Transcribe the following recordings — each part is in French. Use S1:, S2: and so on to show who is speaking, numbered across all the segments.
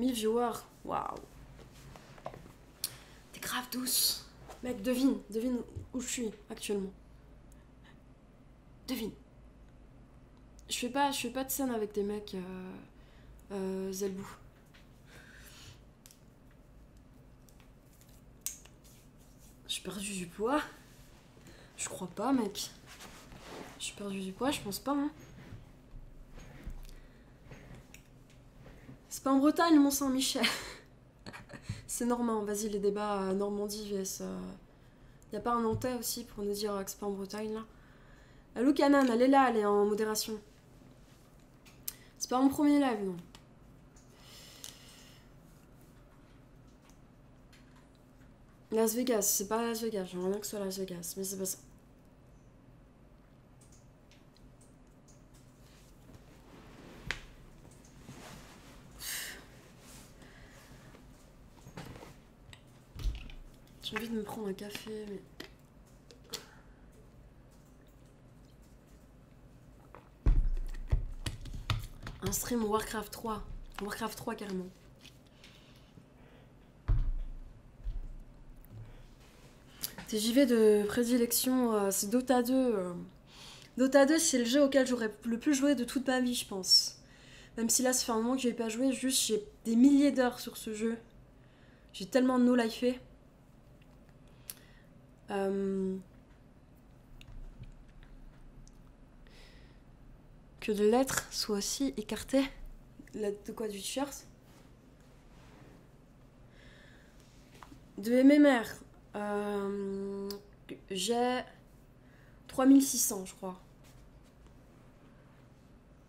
S1: 1000 viewers. Waouh. T'es grave douce. Mec, devine où je suis actuellement. Devine. Je fais pas de scène avec des mecs Zelbou. J'ai perdu du poids. Je crois pas, mec. J'ai perdu du poids, je pense pas, hein. C'est pas en Bretagne, le Mont-Saint-Michel. C'est normand, vas-y, les débats Normandie vs... Y a pas un Nantais aussi pour nous dire que c'est pas en Bretagne, là. Lou Canan, elle est là, elle est en modération. C'est pas mon premier live, non. Las Vegas, c'est pas Las Vegas, j'aimerais bien que ce soit Las Vegas, mais c'est pas ça. J'ai envie de me prendre un café, mais... Un stream Warcraft 3. Warcraft 3 carrément. Tes JV de prédilection, c'est Dota 2. Dota 2, c'est le jeu auquel j'aurais le plus joué de toute ma vie, je pense. Même si là, ça fait un moment que j'y ai pas joué, juste j'ai des milliers d'heures sur ce jeu. J'ai tellement no-lifé. Que de lettres soient aussi écartées. De quoi, du t-shirt? De MMR. J'ai 3600, je crois.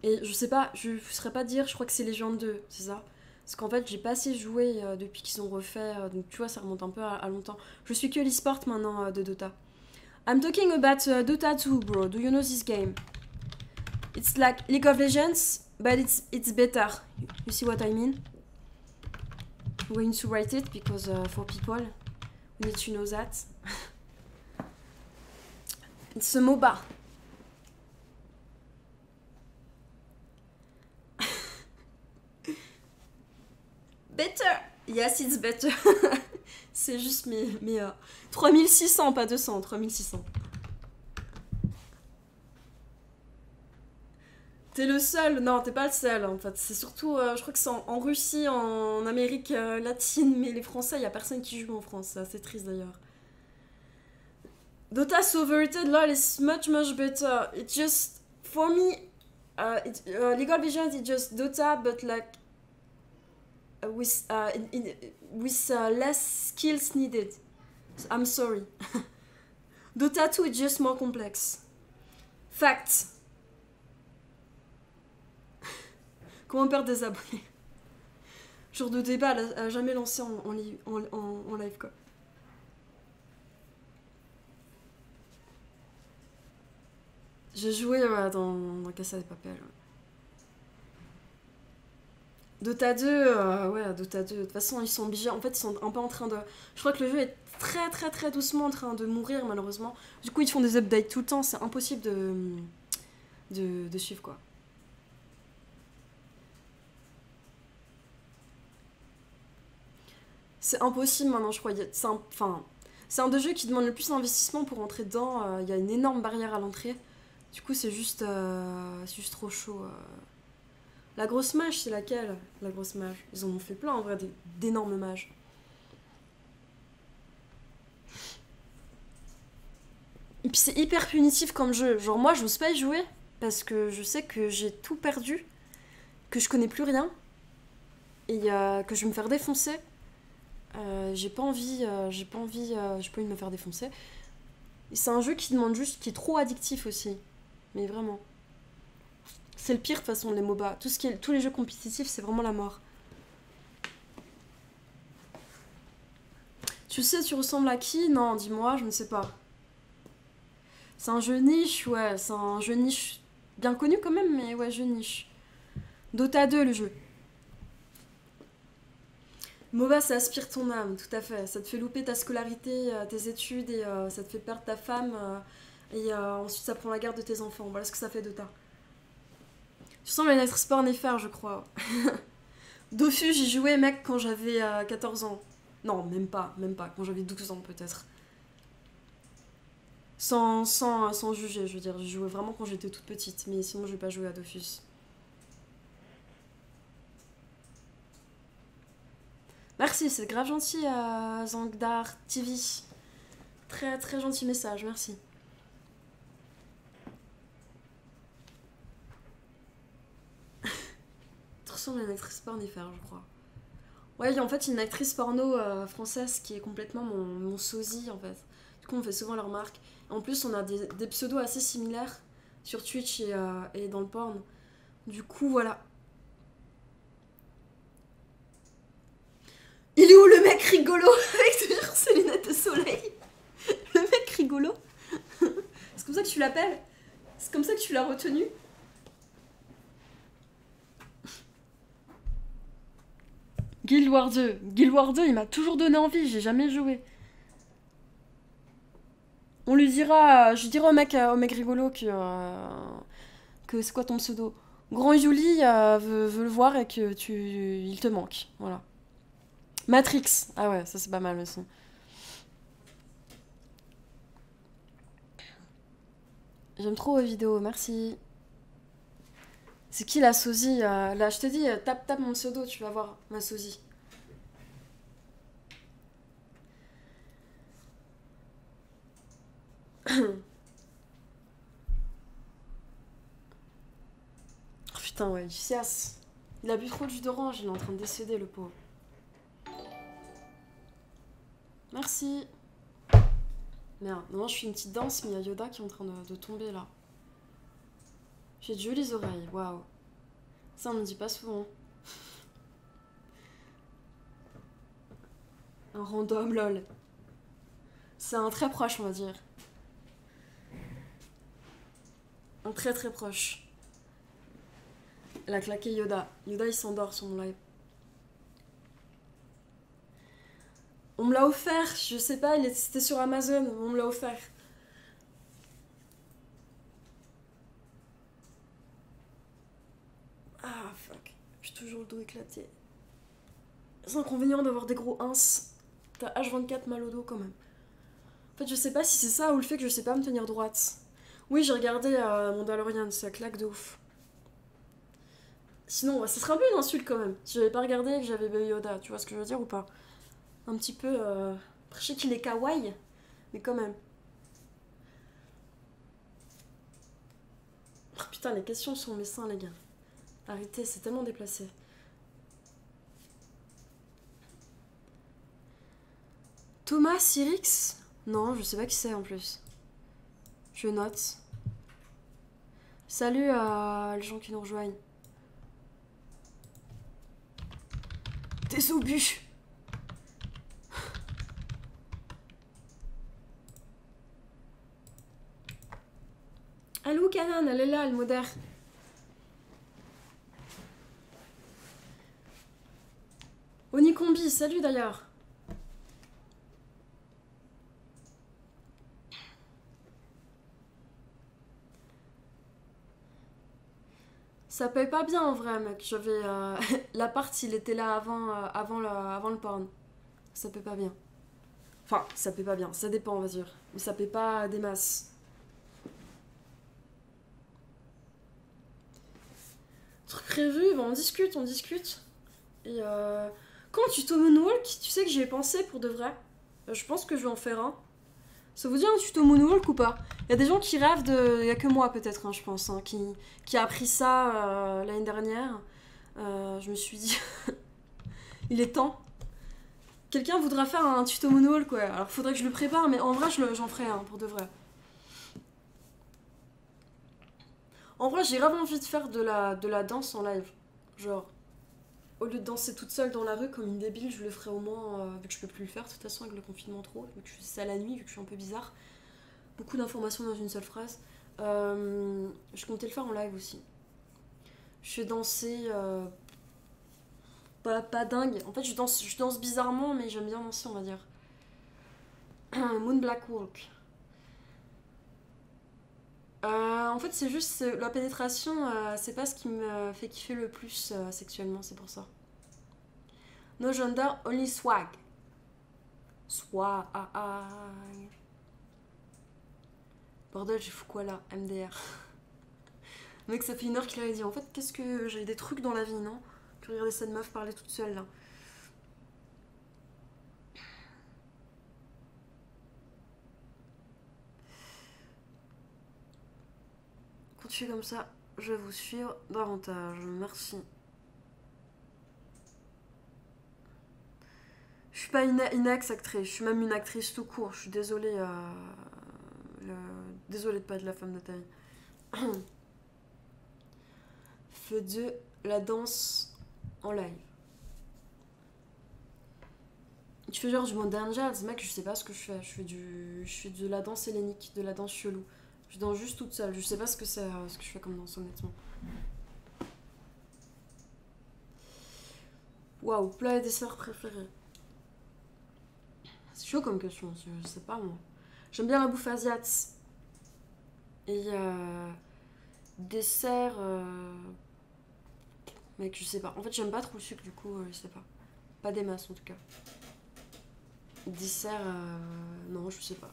S1: Et je sais pas, je ne saurais pas dire, je crois que c'est Legend 2, c'est ça? Parce qu'en fait, j'ai pas assez joué depuis qu'ils ont refait, donc tu vois, ça remonte un peu à longtemps. Je suis que l'e-sport maintenant de Dota. I'm talking about Dota 2, bro. Do you know this game? It's like League of Legends, but it's better. You see what I mean? I'm going to write it because for people, we need to know that. It's a MOBA. Better. Yes, it's better. C'est juste mes 3600, pas 200, 3600. T'es le seul? Non, t'es pas le seul en fait. C'est surtout, je crois que c'est en Russie, en Amérique latine, mais les Français, y a personne qui joue en France. C'est assez triste d'ailleurs. Dota so overrated, LOL is much better. It just, for me, League of Legends is just Dota, but like with less skills needed. I'm sorry. Dota 2 is just more complex. Fact. Comment perdre des abonnés? Genre de débat à jamais lancé en live quoi. J'ai joué dans Casa de Papel. Dota 2, ouais, Dota 2. De toute façon, ils sont obligés. En fait, ils sont un peu en train de. Je crois que le jeu est très doucement en train de mourir, malheureusement. Du coup, ils font des updates tout le temps. C'est impossible de suivre, quoi. C'est impossible maintenant, je crois. C'est un des jeux qui demande le plus d'investissement pour entrer dedans. Il y a une énorme barrière à l'entrée. Du coup, c'est juste trop chaud. La grosse mage, c'est laquelle? La grosse mage. Ils en ont fait plein en vrai, d'énormes mages. Et puis c'est hyper punitif comme jeu. Genre moi, j'ose pas y jouer parce que je sais que j'ai tout perdu, que je connais plus rien et que je vais me faire défoncer. J'ai pas envie de me faire défoncer. Et c'est un jeu qui demande juste, qui est trop addictif aussi. Mais vraiment. C'est le pire de toute façon, les MOBA. Tous les jeux compétitifs, c'est vraiment la mort. Tu sais, tu ressembles à qui? Non, dis-moi, je ne sais pas. C'est un jeu niche, ouais. C'est un jeu niche bien connu quand même, mais ouais, jeu niche. Dota 2, le jeu. MOBA, ça aspire ton âme, tout à fait. Ça te fait louper ta scolarité, tes études, et ça te fait perdre ta femme. Et ensuite, ça prend la garde de tes enfants. Voilà ce que ça fait Dota. Tu sens le lettre sport néphère, je crois. Dofus, j'y jouais, mec, quand j'avais 14 ans. Non, même pas, quand j'avais 12 ans peut-être. Sans juger, je veux dire, j'y jouais vraiment quand j'étais toute petite, mais sinon je vais pas jouer à Dofus. Merci, c'est grave gentil à Zangdar TV. Très très gentil message, merci. Tu ressembles à une actrice pornifère, je crois. Ouais, il y a en fait une actrice porno française qui est complètement mon sosie en fait. Du coup, on fait souvent la remarque. En plus, on a des pseudos assez similaires sur Twitch et dans le porn. Du coup, voilà. Il est où le mec rigolo avec toujours ses lunettes de soleil? Le mec rigolo. C'est comme ça que tu l'appelles? C'est comme ça que tu l'as retenu? Guild Wars 2. Guild Wars 2, il m'a toujours donné envie, j'ai jamais joué. On lui dira, je dirai au mec rigolo que c'est quoi ton pseudo? Grand Yuli veut le voir et que il te manque, voilà. Matrix, ah ouais, ça c'est pas mal aussi. J'aime trop vos vidéos, merci. C'est qui la sosie là, je te dis, tape mon pseudo, tu vas voir ma sosie. Oh putain, ouais, Sias. Il a bu trop de jus d'orange, il est en train de décéder, le pauvre. Merci. Merde, non, je fais une petite danse, mais il y a Yoda qui est en train de tomber là. J'ai de jolies oreilles, waouh. Ça, on me dit pas souvent. Un random, lol. C'est un très proche, on va dire. Un très très proche. Elle a claqué Yoda. Yoda, il s'endort sur mon live. On me l'a offert, je sais pas, c'était sur Amazon, on me l'a offert. Ah, fuck. J'ai toujours le dos éclaté. C'est inconvénient d'avoir des gros ins. T'as H24 mal au dos quand même. En fait, je sais pas si c'est ça ou le fait que je sais pas me tenir droite. Oui, j'ai regardé Mandalorian, ça claque de ouf. Sinon, ça serait un peu une insulte quand même. Si j'avais pas regardé et que j'avais Baby Yoda, tu vois ce que je veux dire ou pas? Un petit peu. Après, je sais qu'il est kawaii, mais quand même. Oh, putain, les questions sont mes seins, les gars. Arrêtez, c'est tellement déplacé. Thomas Sirix? Non, je sais pas qui c'est en plus. Je note. Salut à les gens qui nous rejoignent. Des obus. Allô Canon, elle est là, elle modère. Onikombi, salut d'ailleurs. Ça paye pas bien en vrai, mec. J'avais. L'appart, il était là avant le porn. Ça paye pas bien. Enfin, ça paye pas bien, ça dépend, on va dire. Mais ça paye pas des masses. Truc prévu, bah on discute, on discute. Et quand tu tuto Moonwalk, tu sais que j'y ai pensé pour de vrai. Je pense que je vais en faire un. Ça vous dit un tuto Moonwalk ou pas? Il y a des gens qui rêvent de. Il y a que moi peut-être, hein, je pense, hein, qui a appris ça l'année dernière. Je me suis dit. Il est temps. Quelqu'un voudra faire un tuto Moonwalk, quoi. Alors faudrait que je le prépare, mais en vrai, j'en ferai un pour de vrai. En vrai, j'ai vraiment envie de faire de la danse en live. Genre, au lieu de danser toute seule dans la rue comme une débile, je le ferai au moins, vu que je peux plus le faire de toute façon avec le confinement trop, vu que je fais ça la nuit, vu que je suis un peu bizarre. Beaucoup d'informations dans une seule phrase. Je comptais le faire en live aussi. Je fais danser, pas dingue. En fait, je danse bizarrement, mais j'aime bien danser, on va dire. Moon Black Walk. En fait, c'est juste la pénétration, c'est pas ce qui me fait kiffer le plus sexuellement, c'est pour ça. No gender, only swag. Swag. Bordel, j'ai fou quoi là? MDR. Mec, ça fait 1 heure qu'il avait dit. En fait, qu'est-ce que j'ai des trucs dans la vie, non? Je regardais cette meuf parler toute seule là. Continuez comme ça, je vais vous suivre davantage. Merci. Je suis pas une ex-actrice, je suis même une actrice tout court. Je suis désolée. Désolée de pas être la femme de ta vie. Fais de la danse en live. Tu fais genre du modern jazz, mec, je sais pas ce que je fais. Je fais de la danse hellénique, de la danse chelou. Je danse juste toute seule, je sais pas ce que c'est, ce que je fais comme danse, honnêtement. Waouh, plat et dessert préféré. C'est chaud comme question, je sais pas moi. J'aime bien la bouffe asiate. Et dessert. Mec, je sais pas. En fait, j'aime pas trop le sucre, du coup, je sais pas. Pas des masses en tout cas. Dessert. Non, je sais pas.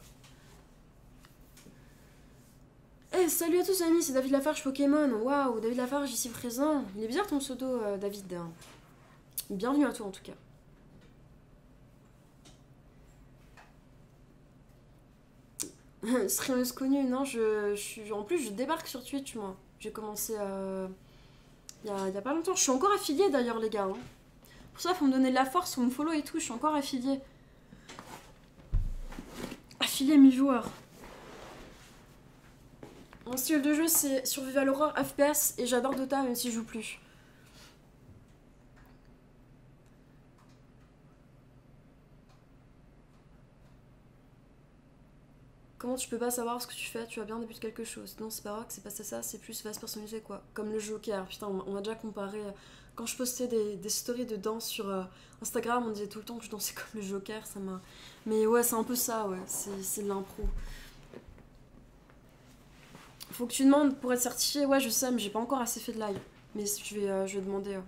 S1: Eh, salut à tous amis, c'est David Lafarge Pokémon. Waouh, David Lafarge ici présent. Il est bizarre ton pseudo, David. Bienvenue à toi en tout cas. Streameuse connue, non, en plus, je débarque sur Twitch, moi. J'ai commencé il y a pas longtemps. Je suis encore affiliée d'ailleurs, les gars. Hein. Pour ça, faut me donner de la force, faut me follow et tout. Je suis encore affiliée. Affiliée mi-joueur. Mon style de jeu, c'est Survival Horror FPS et j'adore Dota, même si je joue plus. Comment tu peux pas savoir ce que tu fais? Tu as bien début de quelque chose. Non, c'est pas vrai que c'est passé ça, c'est plus va se personnaliser quoi. Comme le Joker. Putain, on m'a déjà comparé. Quand je postais des stories de danse sur Instagram, on disait tout le temps que je dansais comme le Joker. Ça m'a. Mais ouais, c'est un peu ça, ouais. C'est de l'impro. Faut que tu demandes pour être certifié. Ouais, je sais, mais j'ai pas encore assez fait de live. Mais je vais demander.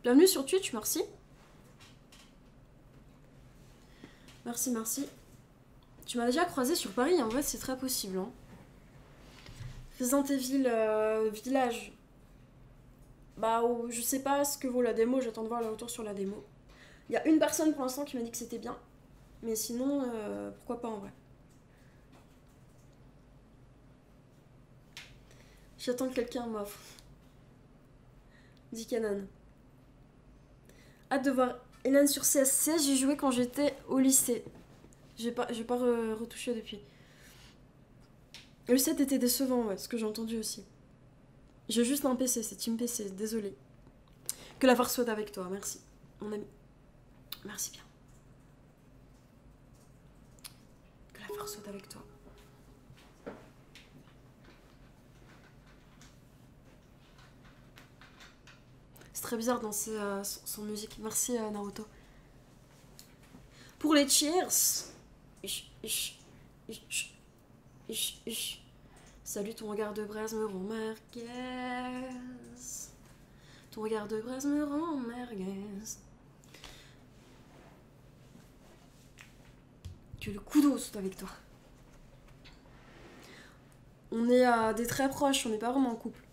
S1: Bienvenue sur Twitch, merci. Merci, merci. Tu m'as déjà croisé sur Paris, en vrai c'est très possible. Hein. Resident Evil Village. Bah, je sais pas ce que vaut la démo, j'attends de voir le retour sur la démo. Il y a une personne pour l'instant qui m'a dit que c'était bien. Mais sinon, pourquoi pas en vrai. J'attends que quelqu'un m'offre. Dit Canon. Hâte de voir Hélène sur CSC, j'ai joué quand j'étais au lycée. J'ai pas retouché depuis. Le 7 était décevant, ouais, ce que j'ai entendu aussi. J'ai juste un PC, c'est Team PC, désolé. Que la force soit avec toi, merci, mon ami. Merci bien. Que la force soit avec toi. C'est très bizarre de danser sans musique. Merci Naruto. Pour les cheers. Salut, ton regard de braise me rend merguez. Ton regard de braise me rend merguez. Que le coup d'eau soit avec toi. On est à des très proches, on n'est pas vraiment en couple.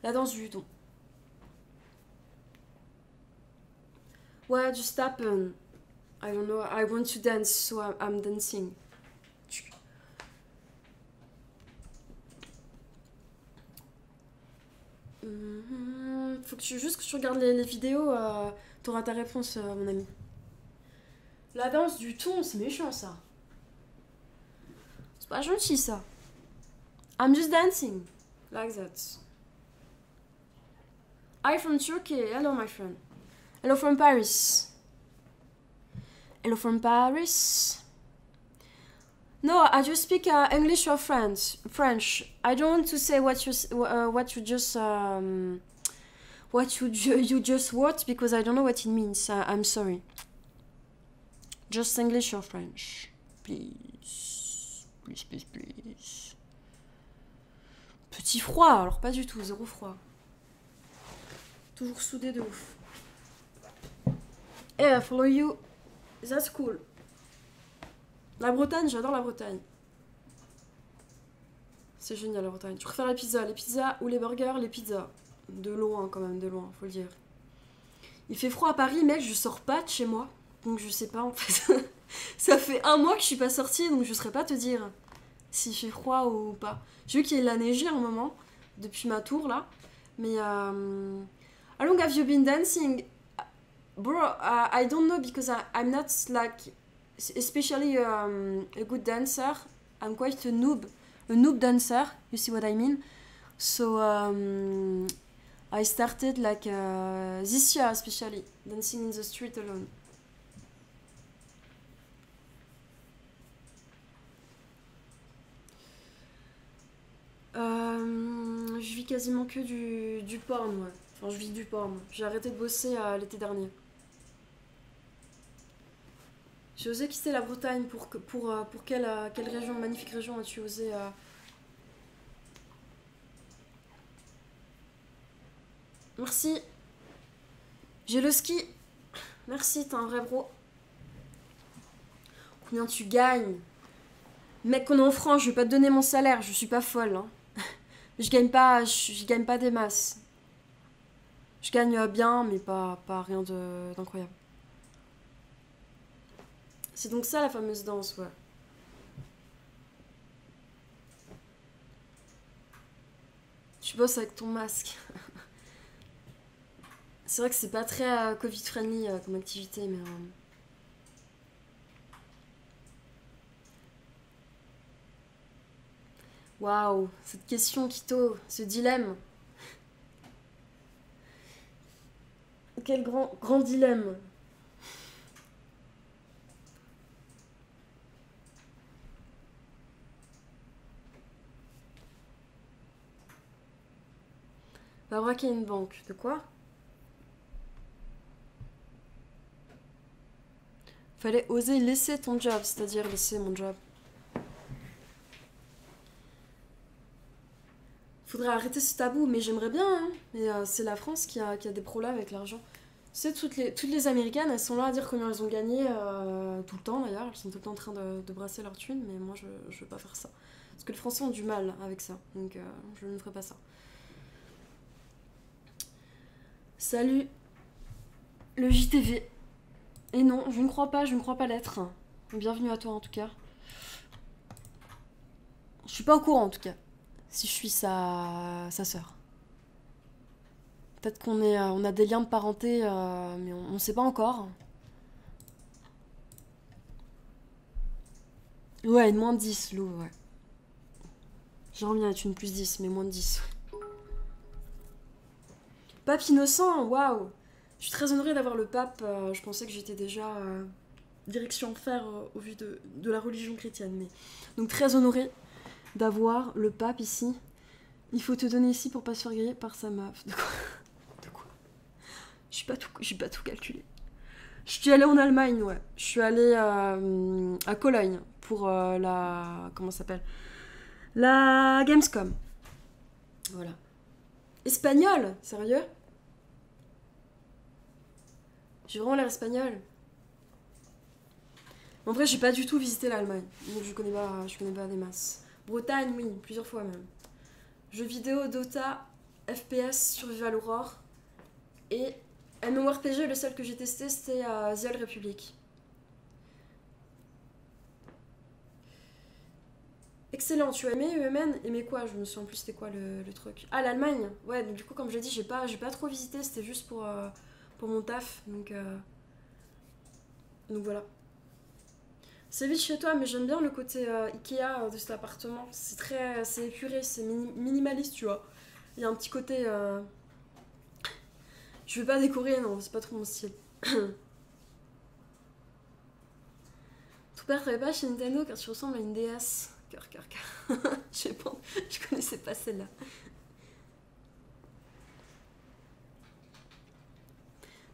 S1: La danse du don. What just happened? I don't know, I want to dance, so I'm dancing. Faut que juste que tu regardes les vidéos, t'auras ta réponse, mon ami. La danse du thon, c'est méchant ça. C'est pas gentil ça. I'm just dancing. Like that. I'm from Turkey. Hello, my friend. Hello from Paris. Hello from Paris. No, I just speak English or French. I don't want to say what you just wrote because I don't know what it means. I'm sorry. Just English or French, please, please, please, please. Petit froid, alors pas du tout, zéro froid. Toujours soudé de ouf. Hey, I follow you. That's cool. La Bretagne, j'adore la Bretagne. C'est génial la Bretagne. Je préfère les pizzas ou les burgers, les pizzas. De loin quand même, de loin, faut le dire. Il fait froid à Paris, mec, je sors pas de chez moi. Donc je sais pas en fait. Ça fait 1 mois que je suis pas sortie, donc je saurais pas te dire s'il fait froid ou pas. J'ai vu qu'il a neigé un moment, depuis ma tour là. Mais how long have you been dancing? Bro, I don't know because I'm not like especially a good dancer. I'm quite a noob dancer. You see what I mean? So I started like this year especially dancing in the street alone. Je vis quasiment que du porn, ouais. Enfin, je vis du porn. J'ai arrêté de bosser l'été dernier. J'ai osé quitter la Bretagne pour quelle région, magnifique région as-tu osé Merci. J'ai le ski. Merci, t'es un vrai bro. Combien tu gagnes? Mec, on est en France, je vais pas te donner mon salaire, je suis pas folle. Hein. Je gagne pas des masses. Je gagne bien, mais pas rien d'incroyable. C'est donc ça la fameuse danse, ouais. Tu bosses avec ton masque. C'est vrai que c'est pas très Covid-friendly comme activité, mais... Waouh, cette question, Kito, ce dilemme. Quel grand dilemme. Va braquer une banque. De quoi? Fallait oser laisser ton job, c'est-à-dire laisser mon job. Faudrait arrêter ce tabou, mais j'aimerais bien, hein. Mais c'est la France qui a des problèmes avec l'argent. Tu sais, toutes les Américaines, elles sont là à dire combien elles ont gagné tout le temps d'ailleurs. Elles sont tout le temps en train de brasser leur thune, mais moi je veux pas faire ça. Parce que les Français ont du mal avec ça, donc je ne ferai pas ça. Salut, le JTV. Et non, je ne crois pas l'être. Bienvenue à toi en tout cas. Je suis pas au courant en tout cas. Si je suis sa sœur. Peut-être on a des liens de parenté, mais on sait pas encore. Ouais, une moins de 10, Lou, ouais. J'aimerais bien être une plus 10, mais moins de 10. Pape innocent, waouh! Je suis très honorée d'avoir le pape. Je pensais que j'étais déjà direction enfer au vu de la religion chrétienne. Mais... Donc très honorée d'avoir le pape ici. Il faut te donner ici pour pas se faire griller par sa meuf. De quoi? De quoi? J'ai pas tout calculé. Je suis allée en Allemagne, ouais. Je suis allée à Cologne pour la... Comment ça s'appelle? La Gamescom. Voilà. Espagnol? Sérieux? J'ai vraiment l'air espagnol. En vrai, j'ai pas du tout visité l'Allemagne. Donc je connais pas des masses. Bretagne, oui, plusieurs fois même. Jeux vidéo, Dota, FPS, Survival Horror. Et MMORPG, le seul que j'ai testé, c'était The Old Republic. Excellent, tu as aimé UMN? Aimé quoi? Je me souviens plus c'était quoi le truc. Ah, l'Allemagne. Ouais, donc du coup, comme je l'ai dit, j'ai pas trop visité, c'était juste pour mon taf. Donc voilà. C'est vite chez toi, mais j'aime bien le côté Ikea de cet appartement. C'est épuré, c'est minimaliste, tu vois. Il y a un petit côté... Je veux pas décorer, non, c'est pas trop mon style. Ton père travaille pas chez Nintendo car tu ressembles à une déesse. Cœur. Je sais pas, je connaissais pas celle-là.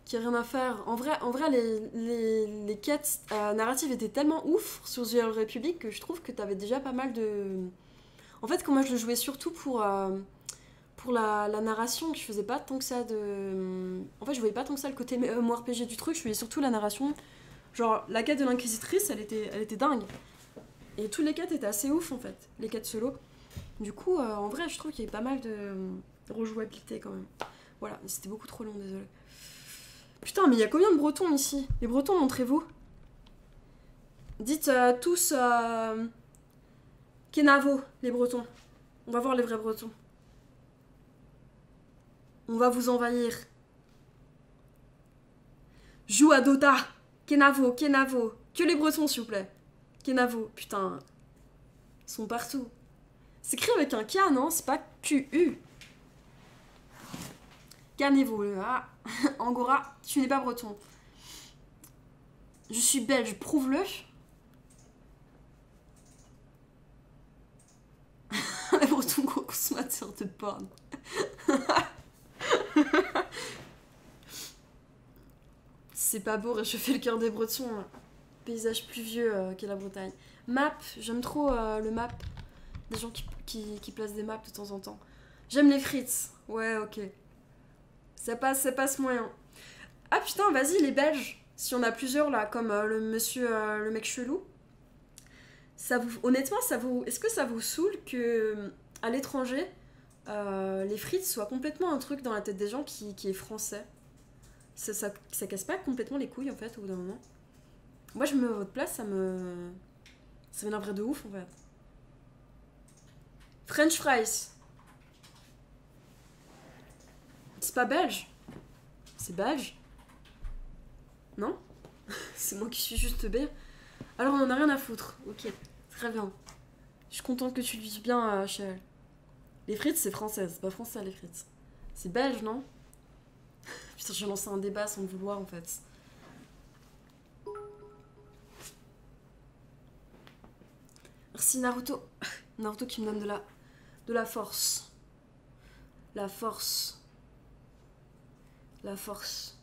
S1: Qui a rien à faire. En vrai les quêtes narratives étaient tellement ouf sur The Old Republic que je trouve que t'avais déjà pas mal de... En fait, quand moi je le jouais surtout pour pour la narration que je faisais pas tant que ça de... En fait, je voyais pas tant que ça le côté MMORPG du truc, je voyais surtout la narration. Genre, la quête de l'inquisitrice, elle était dingue. Et toutes les quêtes étaient assez ouf, en fait, les quêtes solo. Du coup, en vrai, je trouve qu'il y avait pas mal de rejouabilité, quand même. Voilà, c'était beaucoup trop long, désolé. Putain, mais il y a combien de Bretons, ici? Les Bretons, montrez-vous. Dites tous... Kenavo, les Bretons. On va voir les vrais Bretons. On va vous envahir. Joue à Dota. Kenavo, Kenavo. Que les Bretons, s'il vous plaît. Kenavo, putain. Ils sont partout. C'est écrit avec un K, non? C'est pas QU. Canevo. Ah. Angora, tu n'es pas breton. Je suis belge, prouve-le. Les Bretons, gros consommateurs de porn. C'est pas beau, réchauffer le cœur des Bretons. Paysage pluvieux qu'est la Bretagne. Map, j'aime trop le map. Des gens qui placent des maps de temps en temps. J'aime les frites. Ouais, ok. Ça passe moyen. Ah putain, vas-y, les Belges. Si on a plusieurs là, comme le monsieur, le mec chelou. Honnêtement, est-ce que ça vous saoule que à l'étranger, les frites soient complètement un truc dans la tête des gens qui est français? Ça casse pas complètement les couilles en fait au bout d'un moment. Moi je me mets à votre place, ça m'énerverait de ouf en fait. French fries. C'est pas belge? C'est belge? Non? C'est moi qui suis juste bête. Alors on en a rien à foutre. Ok, très bien. Je suis contente que tu le dises bien, Chel. Les frites c'est français, c'est pas français les frites. C'est belge, non? Putain, j'ai lancé un débat sans le vouloir en fait. Merci Naruto. Naruto qui me donne de la force. La force. La force.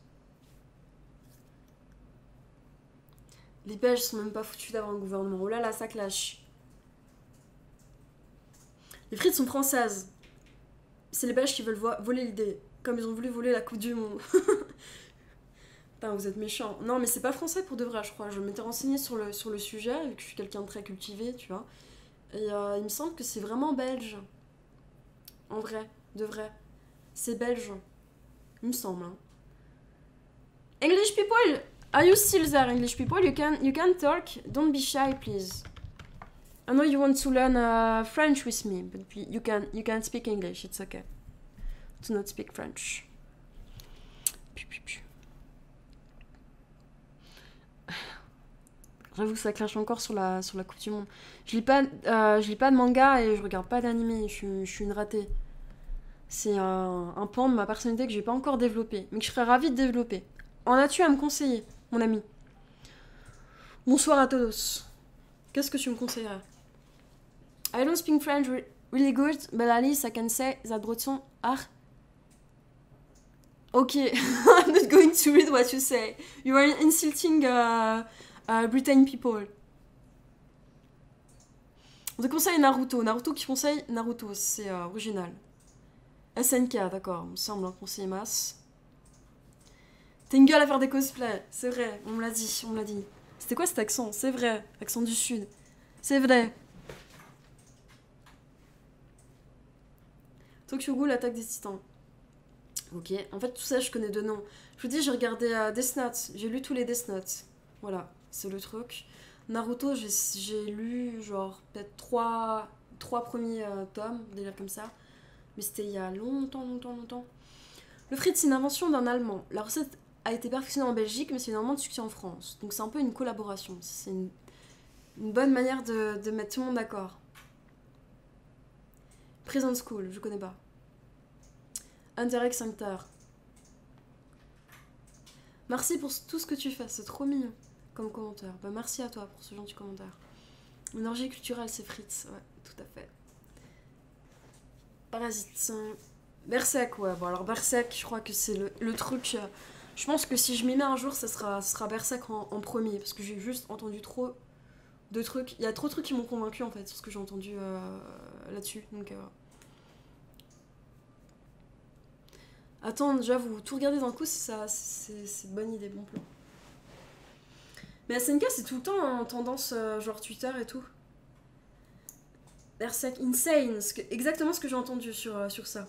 S1: Les Belges sont même pas foutus d'avoir un gouvernement. Oh là là, ça clash. Les frites sont françaises. C'est les Belges qui veulent voler l'idée. Comme ils ont voulu voler la Coupe du Monde. Putain, vous êtes méchants. Non, mais c'est pas français pour de vrai, je crois. Je m'étais renseignée sur le sujet, vu que je suis quelqu'un de très cultivé, tu vois. Et il me semble que c'est vraiment belge. En vrai, de vrai. C'est belge. Il me semble. Hein. English people, are you still there, English people? You can talk. Don't be shy, please. I know you want to learn French with me, but you can speak English. It's okay. To not speak French. J'avoue que ça clash encore sur la Coupe du Monde. Je lis pas de manga et je regarde pas d'anime. Je suis une ratée. C'est un pan de ma personnalité que j'ai pas encore développé, mais que je serais ravie de développer. En as-tu à me conseiller, mon ami? Bonsoir à todos. Qu'est-ce que tu me conseillerais? I don't speak French really good, but at least I can say that Breton are... Okay, I'm not going to read what you say. You are insulting Britain people. On te conseille Naruto. Naruto qui conseille Naruto, c'est original. SNK, d'accord, il me semble un conseiller masse. T'as une gueule à faire des cosplays, c'est vrai, on me l'a dit. C'était quoi cet accent? C'est vrai, accent du sud. C'est vrai. Tokyo Ghoul, l'attaque des titans. Ok, en fait tout ça je connais de nom. Je vous dis, j'ai regardé Death Note, j'ai lu tous les Death Note. Voilà, c'est le truc. Naruto, j'ai lu genre peut-être trois premiers tomes, délire comme ça. Mais c'était il y a longtemps. Le frit, c'est une invention d'un Allemand. La recette a été perfectionnée en Belgique, mais c'est énormément de succès en France. Donc c'est un peu une collaboration. C'est une bonne manière de mettre tout le monde d'accord. Prison School, je connais pas. Interact Center. Merci pour tout ce que tu fais, c'est trop mignon comme commentaire. Bah merci à toi pour ce gentil commentaire. Énergie culturelle, c'est Fritz, ouais, tout à fait. Parasite. Berserk, ouais. Bon, alors Berserk, je crois que c'est le truc. Je pense que si je m'y mets un jour, ça sera Berserk en premier. Parce que j'ai juste entendu trop de trucs. Il y a trop de trucs qui m'ont convaincu en fait, sur ce que j'ai entendu là-dessus. Donc, Attends, j'avoue, tout regarder d'un coup, c'est une bonne idée, bon plan. Mais SNK, c'est tout le temps en tendance, genre Twitter et tout. Berserk Insane, exactement ce que j'ai entendu sur ça.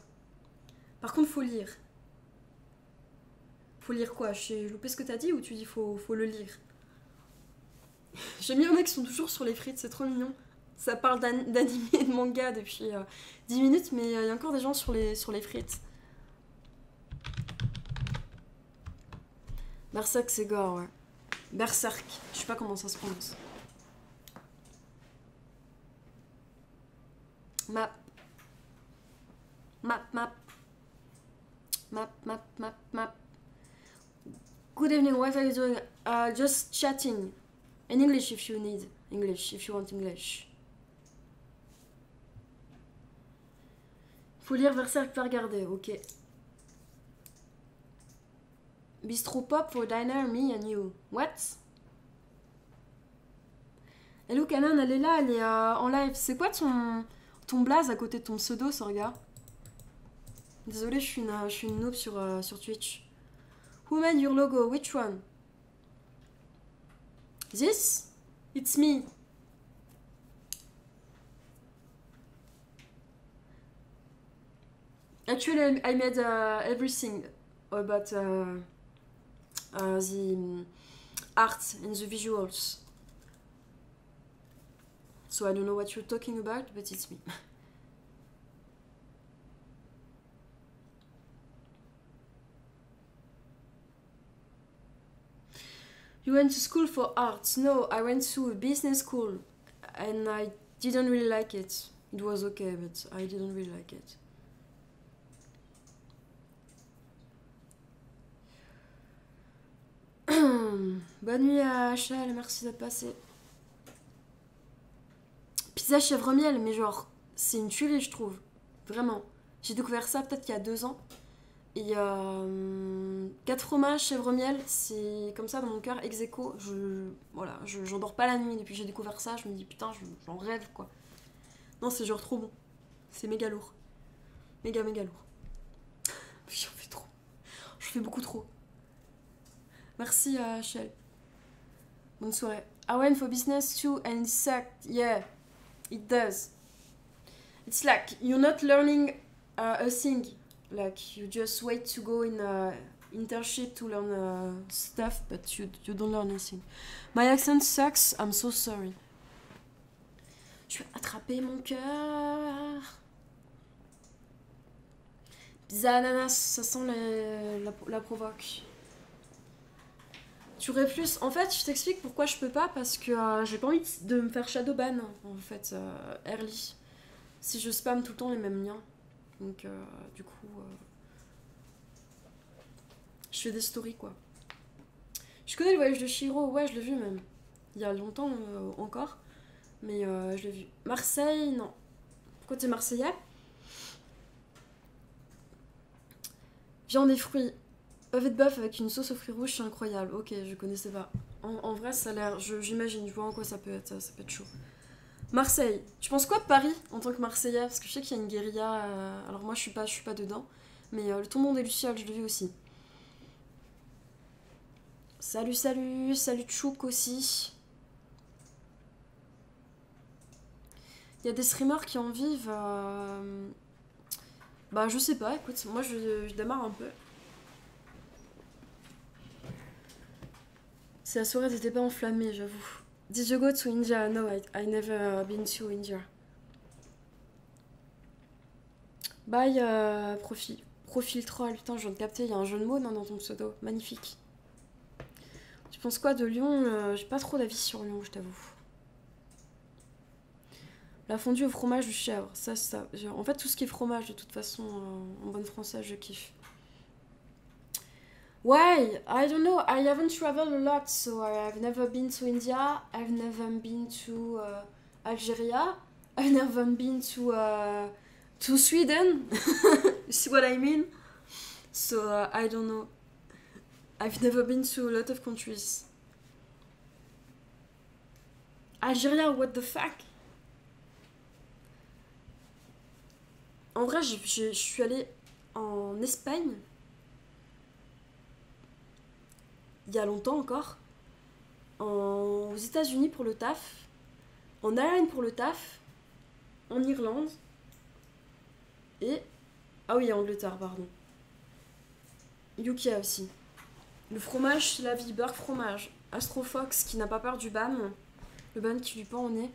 S1: Par contre, faut lire. Faut lire quoi? J'ai loupé ce que t'as dit ou tu dis faut le lire? J'aime bien il y en a qui sont toujours sur les frites, c'est trop mignon. Ça parle d'anime et de manga depuis 10 minutes, mais il y a encore des gens sur les frites. Berserk, c'est gore, ouais. Berserk, je sais pas comment ça se prononce. Map. Map, map. Map, map, map, map. Good evening, what are you doing? Just chatting. In English if you need English, if you want English. Faut lire Berserk, pas regarder, ok. Bistro Pop for Diner, me and you. What? Hello Canon, elle est là, elle est en live. C'est quoi ton blaze à côté de ton pseudo, Sorga? Désolée, je suis une noob sur Twitch. Who made your logo? Which one? This? It's me. Actually, I made everything about the art and the visuals. So I don't know what you're talking about, but it's me. You went to school for arts? No, I went to a business school and I didn't really like it. It was okay, but I didn't really like it. Bonne nuit à HL, merci d'être passé. Pizza chèvre miel, mais genre, c'est une tuerie, je trouve. Vraiment. J'ai découvert ça peut-être il y a 2 ans. Et 4 fromages, chèvre miel, c'est comme ça dans mon cœur, ex aequo. Voilà, j'en dors pas la nuit depuis que j'ai découvert ça. Je me dis putain, j'en rêve quoi. Non, c'est genre trop bon. C'est méga lourd. Méga lourd. J'en fais trop. Je fais beaucoup trop. Merci à HL. Bonne soirée. I went for business too and it sucked. Yeah, it does. It's like you're not learning a thing. Like you just wait to go in internship to learn stuff, but you don't learn anything. My accent sucks. I'm so sorry. Je vais attraper mon cœur. Pizza ananas, ça sent la provoque. Tu aurais plus. En fait, je t'explique pourquoi je peux pas, parce que j'ai pas envie de me faire shadowban en fait, early. Si je spam tout le temps les mêmes liens. Donc, du coup, je fais des stories quoi. Je connais le voyage de Chihiro, ouais, je l'ai vu même. Il y a longtemps encore. Mais je l'ai vu. Marseille, non. Pourquoi t'es marseillais? Viande et fruits. Pavé de bœuf avec une sauce aux fruits rouges, c'est incroyable. Ok, je connaissais pas. En vrai, ça a l'air. J'imagine, je vois en quoi ça peut être chaud. Marseille. Tu penses quoi de Paris en tant que Marseillais? Parce que je sais qu'il y a une guérilla. Alors moi, je suis pas dedans. Mais le tombeau des Lucioles, je l'ai vu aussi. Salut Tchouk aussi. Il y a des streamers qui en vivent. Bah, je sais pas, écoute, moi je démarre un peu. C'est la soirée, t'étais pas enflammée, j'avoue. Did you go to India? No, I never been to India. Bye, profil troll. Putain, je viens de capter, il y a un jeu de mots dans ton pseudo. Magnifique. Tu penses quoi de Lyon? J'ai pas trop d'avis sur Lyon, je t'avoue. La fondue au fromage du chèvre, ça. En fait, tout ce qui est fromage, de toute façon, en bonne française, je kiffe. Why? I don't know. I haven't traveled a lot, so I've never been to India. I've never been to Algeria. I've never been to Sweden. You see what I mean? So I don't know. I've never been to a lot of countries. Algeria, what the fuck? En vrai, je suis allée en Espagne il y a longtemps encore, aux États-Unis pour le taf, en Allemagne pour le taf, en Irlande, et... Ah oui, Angleterre, pardon. UK aussi. Le fromage, c'est la vie. Burke fromage. Astrofox qui n'a pas peur du ban. Le ban qui lui pend au nez.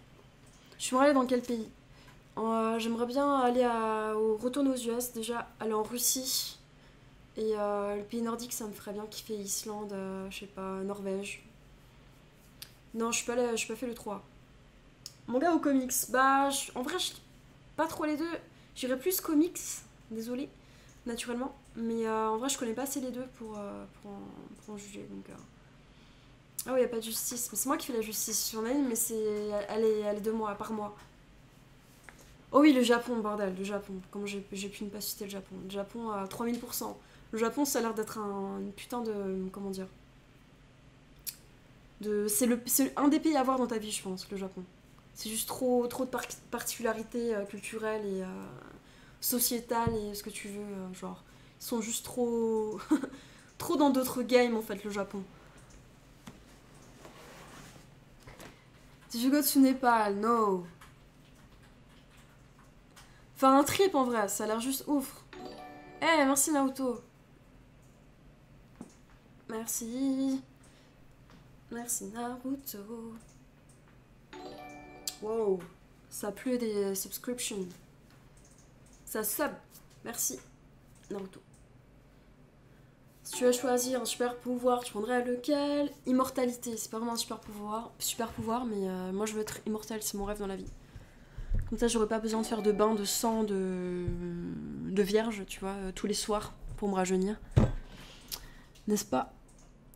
S1: Je suis aller dans quel pays? J'aimerais bien aller retourner aux US déjà, aller en Russie. Et le pays nordique, ça me ferait bien kiffer. Islande, je sais pas, Norvège. Non, je suis pas fait le 3. Manga ou comics? Bah, en vrai, je pas trop les deux. J'irais plus comics, désolé, naturellement. Mais en vrai, je connais pas assez les deux pour en juger. Donc, ah oui, y a pas de justice. Mais c'est moi qui fais la justice. J'en ai une, mais elle est 2 mois par mois. Oh oui, le Japon, bordel, le Japon. Comment j'ai pu ne pas citer le Japon? Le Japon à 3000%. Le Japon, ça a l'air d'être une putain de... Comment dire? C'est un des pays à voir dans ta vie, je pense, le Japon. C'est juste trop de particularités culturelles et sociétales et ce que tu veux, genre. Ils sont juste trop... trop dans d'autres games, en fait, le Japon. Did you go to Nepal? No. Enfin, un trip en vrai, ça a l'air juste ouf. Eh, merci Naruto. Merci. Merci Naruto. Wow. Ça a plu des subscriptions. Ça sub. Merci Naruto. Si tu veux choisir un super pouvoir, tu prendrais lequel? Immortalité, c'est pas vraiment un super pouvoir, mais moi je veux être immortel, c'est mon rêve dans la vie. Comme ça, j'aurais pas besoin de faire de bain de sang de vierge, tu vois, tous les soirs pour me rajeunir. N'est-ce pas?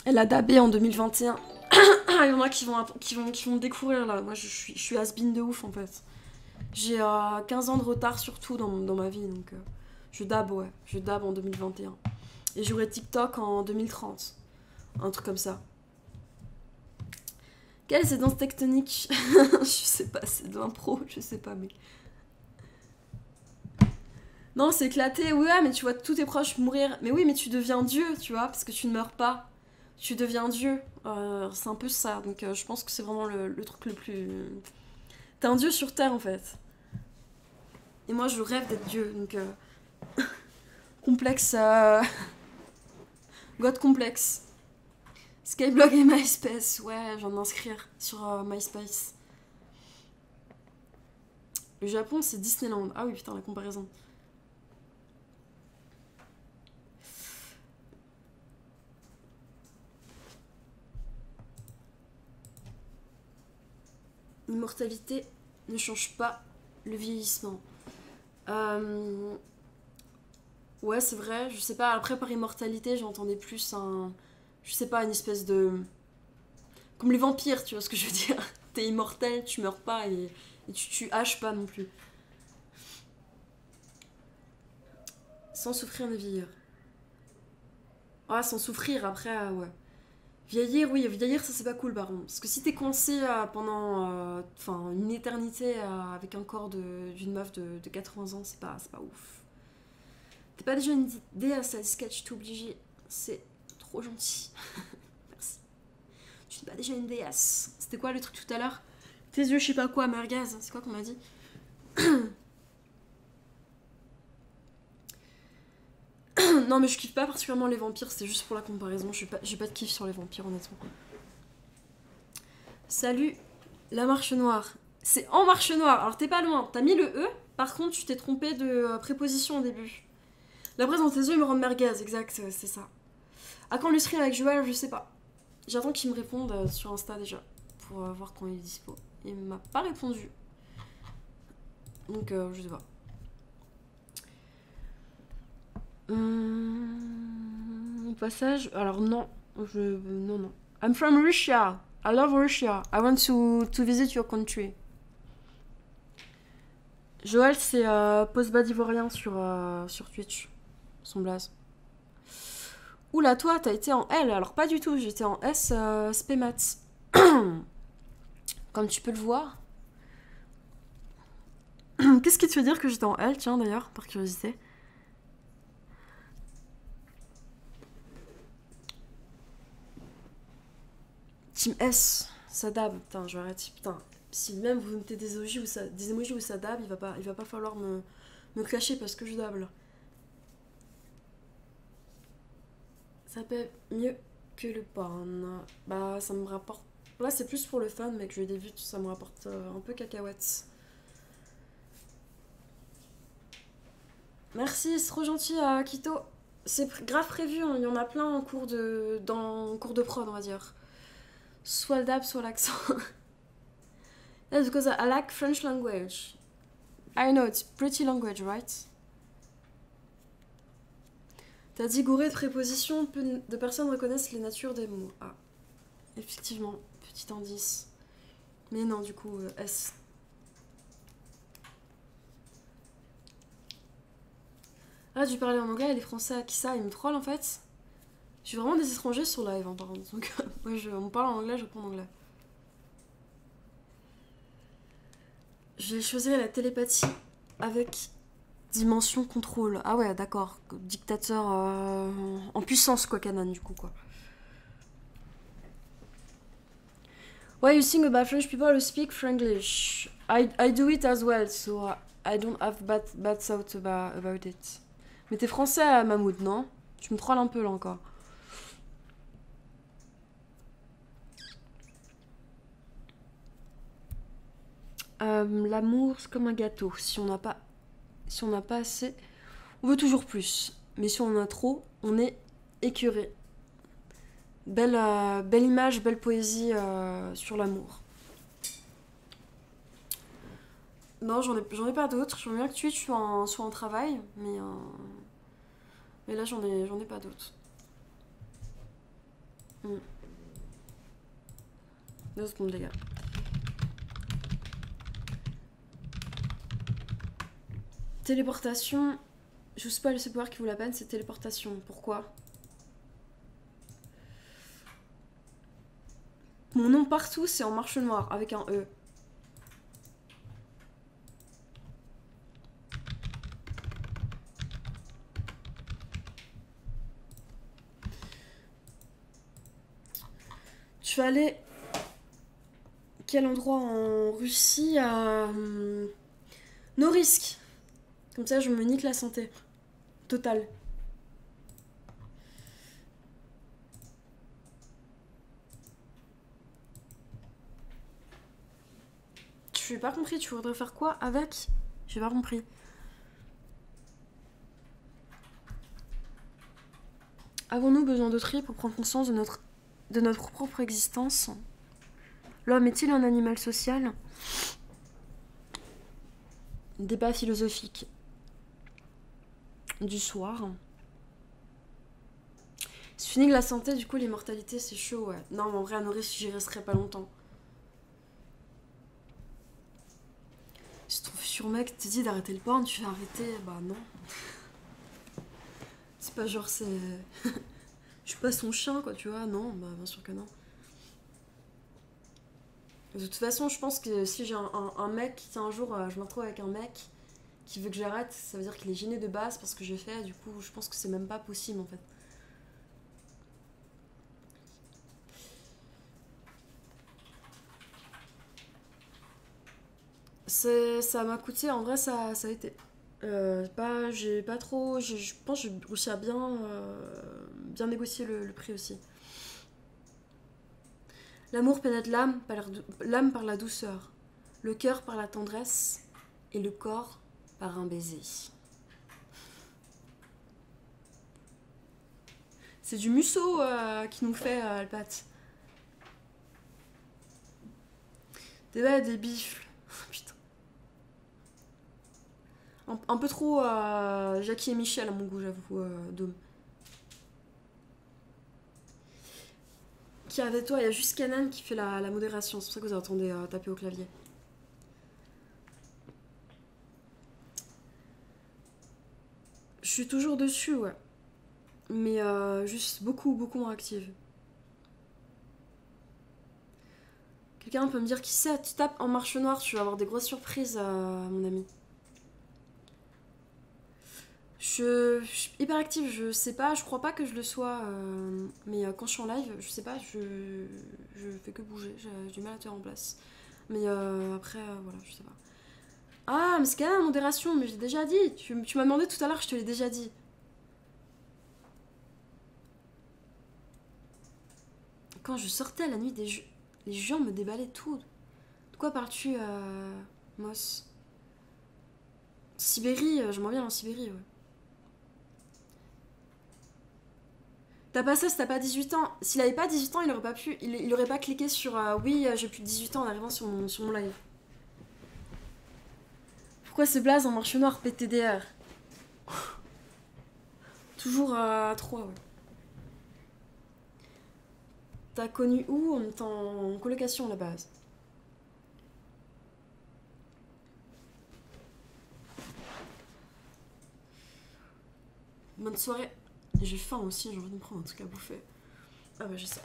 S1: Elle a dabé en 2021. Il y en a qui vont découvrir là. Moi, je suis has-been de ouf en fait. J'ai 15 ans de retard surtout dans ma vie, donc je dab, ouais. Je dab en 2021. Et j'aurai TikTok en 2030. Un truc comme ça. Quelle est cette danse tectonique? Je sais pas, c'est de l'impro, je sais pas, mais... Non, c'est éclaté, ouais, mais tu vois tous tes proches mourir. Mais oui, mais tu deviens Dieu, tu vois, parce que tu ne meurs pas. Tu deviens Dieu. C'est un peu ça, donc je pense que c'est vraiment le truc le plus... T'es un Dieu sur Terre, en fait. Et moi, je rêve d'être Dieu, donc... complexe... God complexe. Skyblog et MySpace, ouais, j'en ai inscrire sur MySpace. Le Japon, c'est Disneyland. Ah oui, putain, la comparaison. L'immortalité ne change pas le vieillissement. Ouais, c'est vrai, je sais pas. Après, par immortalité, j'entendais plus je sais pas, une espèce de... Comme les vampires, tu vois ce que je veux dire? T'es immortel, tu meurs pas et tu haches pas non plus. Sans souffrir de vieillir. Ah, sans souffrir, après, ouais. Vieillir, oui, vieillir, ça c'est pas cool par contre. Parce que si t'es coincé pendant une éternité avec un corps d'une meuf de 80 ans, c'est pas ouf. T'es pas déjà une déesse à sketch, t'es obligé. C'est trop gentil. Merci. Tu n'es pas déjà une déesse. C'était quoi le truc tout à l'heure? Tes yeux, je sais pas quoi, merguez. C'est quoi qu'on m'a dit? Non, mais je kiffe pas particulièrement les vampires, c'est juste pour la comparaison. J'ai pas de kiff sur les vampires, honnêtement. Salut, la marche noire. C'est en marche noire, alors t'es pas loin. T'as mis le E, par contre, tu t'es trompé de préposition au début. La braise dans tes yeux me rend merguez, exact, c'est ça. À quand le stream avec Joël, je sais pas. J'attends qu'il me réponde sur Insta déjà, pour voir quand il est dispo. Il m'a pas répondu. Donc, je sais pas. Au passage, alors non, non. I'm from Russia. I love Russia. I want to visit your country. Joël, c'est post-bas ivoirien sur Twitch. Son blaze. Oula, toi, t'as été en L. Alors, pas du tout, j'étais en S, Spémat. Comme tu peux le voir. Qu'est-ce qui te fait dire que j'étais en L, tiens, d'ailleurs, par curiosité? Team S, ça dab. Putain, je vais arrêter. Putain, si même vous mettez des emojis où ça dab, il va pas falloir me clasher parce que je dab là. Ça paie mieux que le porn. Bah, ça me rapporte. Là, c'est plus pour le fun, mais que je débute, ça me rapporte un peu cacahuètes. Merci, c'est trop gentil à Kito. C'est grave prévu, hein. Il y en a plein en cours en cours de prod, on va dire. Soit le dab, soit l'accent. That's because I like French language. I know, it's pretty language, right? T'as dit gouré de prépositions, peu de personnes reconnaissent les natures des mots. Ah, effectivement, petit indice. Mais non, du coup, S. Ah, tu parlais en anglais et les français à qui ça? Ils me trollent en fait. Je suis vraiment des étrangers sur live, hein, par contre. Donc, moi, on me parle en anglais, je réponds en anglais. J'ai choisi la télépathie avec dimension contrôle. Ah ouais, d'accord. Dictateur en puissance, quoi, Canon, du coup, quoi. Why you think about French people who speak Franglish? I do it as well, so I don't have bad thoughts about it. Mais t'es français, Mahmoud, non? Tu me trolles un peu, là, encore. L'amour, c'est comme un gâteau. Si on n'a pas assez, on veut toujours plus. Mais si on en a trop, on est écœuré. Belle image, belle poésie sur l'amour. Non, j'en ai pas d'autres. J'aimerais bien que Twitch soit en travail, mais là j'en ai pas d'autres. 2 secondes, les gars. Téléportation. Je sais pas le pouvoir qui vaut la peine, c'est téléportation. Pourquoi? Mon nom partout, c'est en marche noire, avec un E. Tu vas aller... Quel endroit en Russie à... Norilsk. Comme ça, je me nique la santé. Totale. Je n'ai pas compris, tu voudrais faire quoi avec? J'ai pas compris. Avons-nous besoin de tri pour prendre conscience de notre propre existence? L'homme est-il un animal social? Débat philosophique du soir. C'est fini que la santé, du coup l'immortalité c'est chaud, ouais. Non mais en vrai à Noris j'y resterai pas longtemps. Si ton futur mec te dit d'arrêter le porn, tu vas arrêter, bah non. C'est pas genre c'est... Je suis pas son chien quoi, tu vois, non, bah bien sûr que non. De toute façon je pense que si j'ai un mec, si un jour je me retrouve avec un mec qui veut que j'arrête, ça veut dire qu'il est gêné de base parce que j'ai fait, du coup je pense que c'est même pas possible en fait. Ça m'a coûté, en vrai ça a été. J'ai pas trop. Je pense que j'ai réussi à bien négocier le prix aussi. L'amour pénètre l'âme par la douceur, le cœur par la tendresse et le corps par un baiser. C'est du Musso qui nous fait Alpat. Des bifles. Putain. Un peu trop Jackie et Michel à mon goût, j'avoue, Dôme. Qui est avec toi? Il y a juste Canan qui fait la modération, c'est pour ça que vous entendez taper au clavier. Je suis toujours dessus, ouais. Mais juste beaucoup moins active. Quelqu'un peut me dire qui c'est? Tu tapes en marche noire, tu vas avoir des grosses surprises, mon ami. Je Je suis hyper active, je sais pas, je crois pas que je le sois, mais quand je suis en live, je sais pas, je fais que bouger, j'ai du mal à tenir en place. Mais après, voilà, je sais pas. Ah, mais c'est quand même la modération, mais j'ai déjà dit, tu m'as demandé tout à l'heure, je te l'ai déjà dit. Quand je sortais à la nuit, les gens me déballaient tout. De quoi parles-tu, Moss? Sibérie, j'aimerais bien aller en Sibérie, ouais. T'as pas ça si t'as pas 18 ans. S'il avait pas 18 ans, il aurait pas pu. Il aurait pas cliqué sur oui, j'ai plus de 18 ans en arrivant sur mon live. Pourquoi ce blaze en marche noire PTDR? Toujours à 3, ouais. T'as connu où? On est en colocation à la base. Bonne soirée. J'ai faim aussi, j'ai envie de me prendre un truc à bouffer. Ah bah j'ai ça.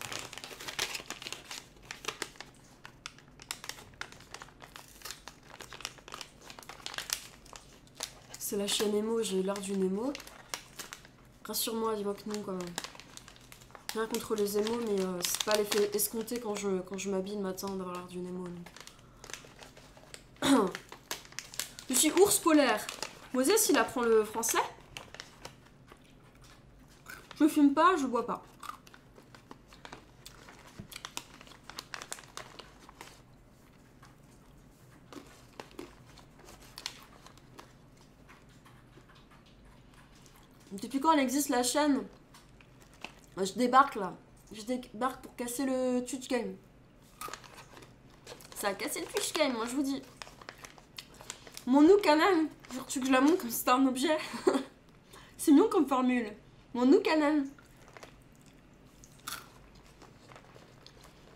S1: C'est la chaîne Emo, j'ai l'air d'une Emo. Rassure-moi, dis-moi que non quand même. Rien contre les émos, mais c'est pas l'effet escompté quand je m'habille le matin d'avoir l'air d'une émo. Je suis ours polaire. Moses, il apprend le français. Je fume pas, je bois pas. Depuis quand elle existe la chaîne? Je débarque là. Je débarque pour casser le Twitch game. Ça a cassé le Twitch game, moi je vous dis. Mon nous canan. Genre tu veux que je la montre comme si c'était un objet. C'est mignon comme formule. Mon nous canan.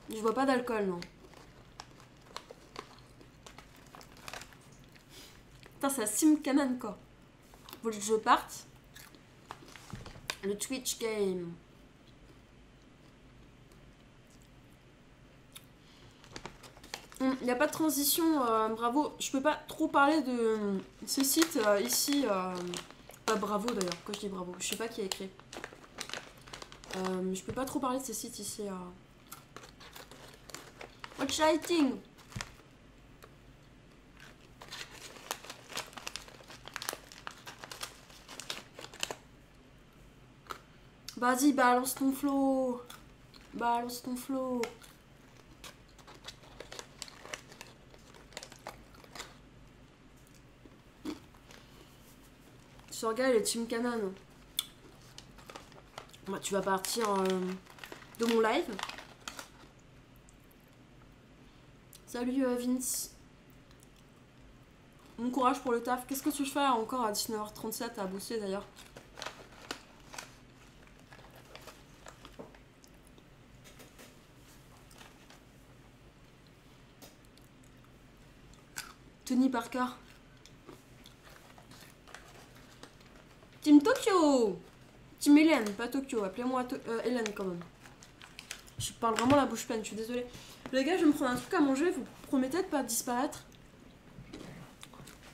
S1: Je bois pas d'alcool, non. Putain, ça sim canan quoi. Faut que je parte. Le Twitch game. Il n'y a pas de transition, bravo. Je peux pas trop parler de ce site ici. Pas bravo d'ailleurs, quand je dis bravo. Je sais pas qui a écrit. Je peux pas trop parler de ce site ici. What's writing? Vas-y, balance ton flow. Balance ton flow. Sorga, il est Team Canan. Bah, tu vas partir de mon live. Salut Vince. Bon courage pour le taf. Qu'est-ce que tu fais encore à 19h37 à bosser d'ailleurs? Tony Parker. Team Tokyo. Team Hélène, pas Tokyo. Appelez-moi Hélène quand même. Je parle vraiment la bouche pleine, je suis désolée. Les gars, je vais me prendre un truc à manger. Vous promettez de pas disparaître?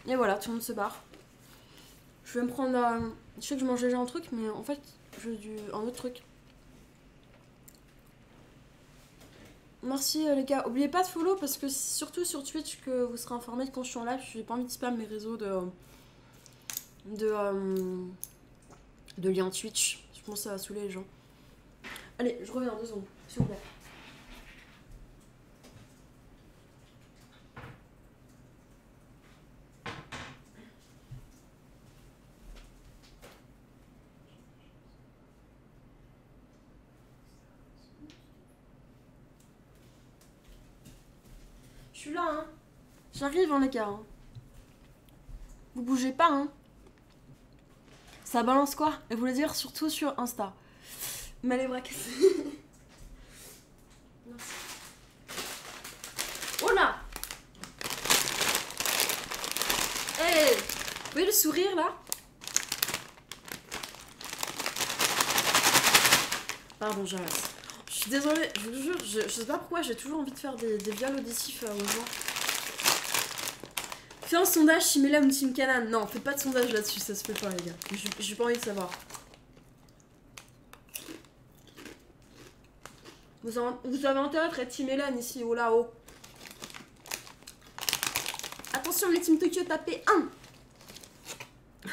S1: Et voilà, tout le monde se barre. Je vais me prendre... je sais que je mange déjà un truc, mais en fait, je veux un autre truc. Merci les gars. Oubliez pas de follow parce que c'est surtout sur Twitch que vous serez informés de quand je suis en live. J'ai pas envie de spam mes réseaux de liens Twitch. Je pense que ça va saouler les gens. Allez, je reviens en 2 secondes, s'il vous plaît. Je suis là, hein. J'arrive, hein, les gars. Hein. Vous bougez pas, hein. Ça balance quoi? Et vous voulez dire surtout sur Insta. Mais les bras cassés. Merci. Oh là! Hey! Vous voyez le sourire là? Pardon, j'arrête. Je suis désolée, je vous jure, je sais pas pourquoi j'ai toujours envie de faire des viols auditifs aux gens. Fais un sondage Chimela ou Team Canaan. Non, faites pas de sondage là-dessus, ça se fait pas les gars. J'ai pas envie de savoir. Vous avez intérêt à être Team Elan ici, oh là-haut. Attention les Team Tokyo, tapez 1.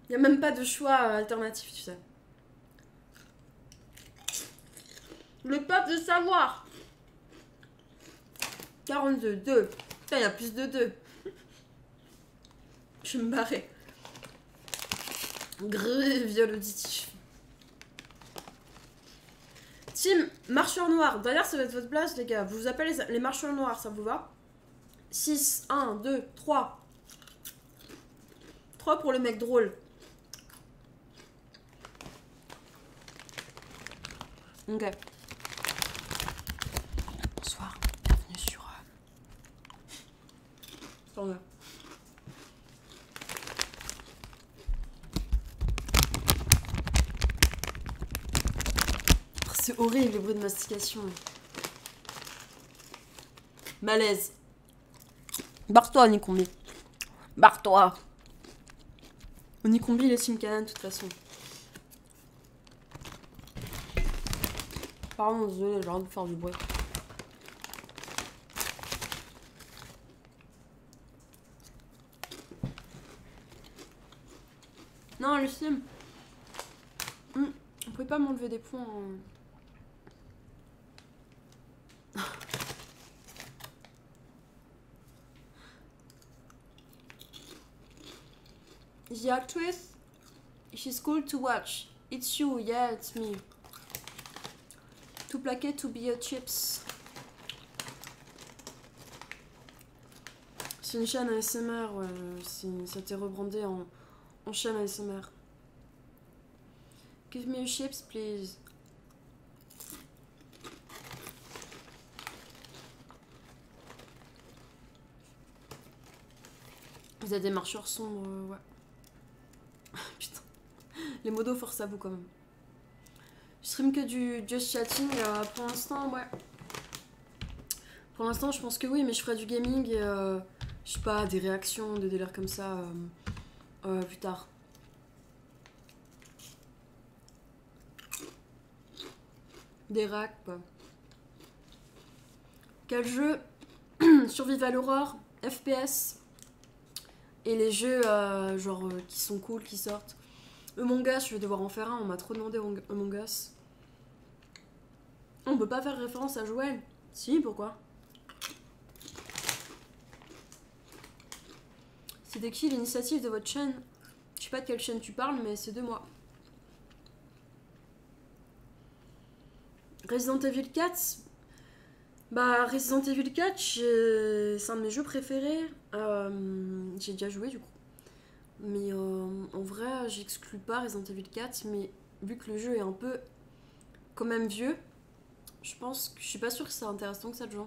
S1: Y a même pas de choix alternatif, tu sais. Le peuple de savoir. 42, 2. Putain, il y a plus de 2. Je vais me barrer. Grave viol auditif. Team marcheur noir. D'ailleurs, ça va être votre place, les gars. Vous appelez les marcheurs noirs, ça vous va? 6, 1, 2, 3. 3 pour le mec drôle. Ok. Bonsoir, bienvenue sur... Attends, c'est horrible les bruits de mastication. Malaise. Barre-toi, Nicombi. Barre-toi. Nicombi, il est Team Canaan de toute façon. Pardon, désolé, j'ai envie de faire du bruit. Non, Lucien. On pouvait pas m'enlever des points. The actress, she's cool to watch. It's you, yeah, it's me. Too plaqué to be a chips. C'est une chaîne ASMR, ouais. Ça t'est rebrandé en chaîne ASMR. Give me a chips, please. Vous êtes des marcheurs sombres, ouais. Putain. Les modos forcent à vous quand même. Je stream que du just chatting pour l'instant, ouais. Pour l'instant, je pense que oui, mais je ferai du gaming et je sais pas, des réactions, des délires comme ça plus tard. Des racks, quoi. Quel jeu? Survival Horror, FPS. Et les jeux genre qui sont cool, qui sortent. Among Us, je vais devoir en faire un, on m'a trop demandé Among Us. On peut pas faire référence à Joël? Si, pourquoi? C'est de qui l'initiative de votre chaîne? Je sais pas de quelle chaîne tu parles, mais c'est de moi. Resident Evil 4. Bah, Resident Evil 4, c'est un de mes jeux préférés. J'ai déjà joué du coup. Mais en vrai, j'exclus pas Resident Evil 4, mais vu que le jeu est un peu quand même vieux, je pense que je suis pas sûre que c'est intéressant que ça de jouer.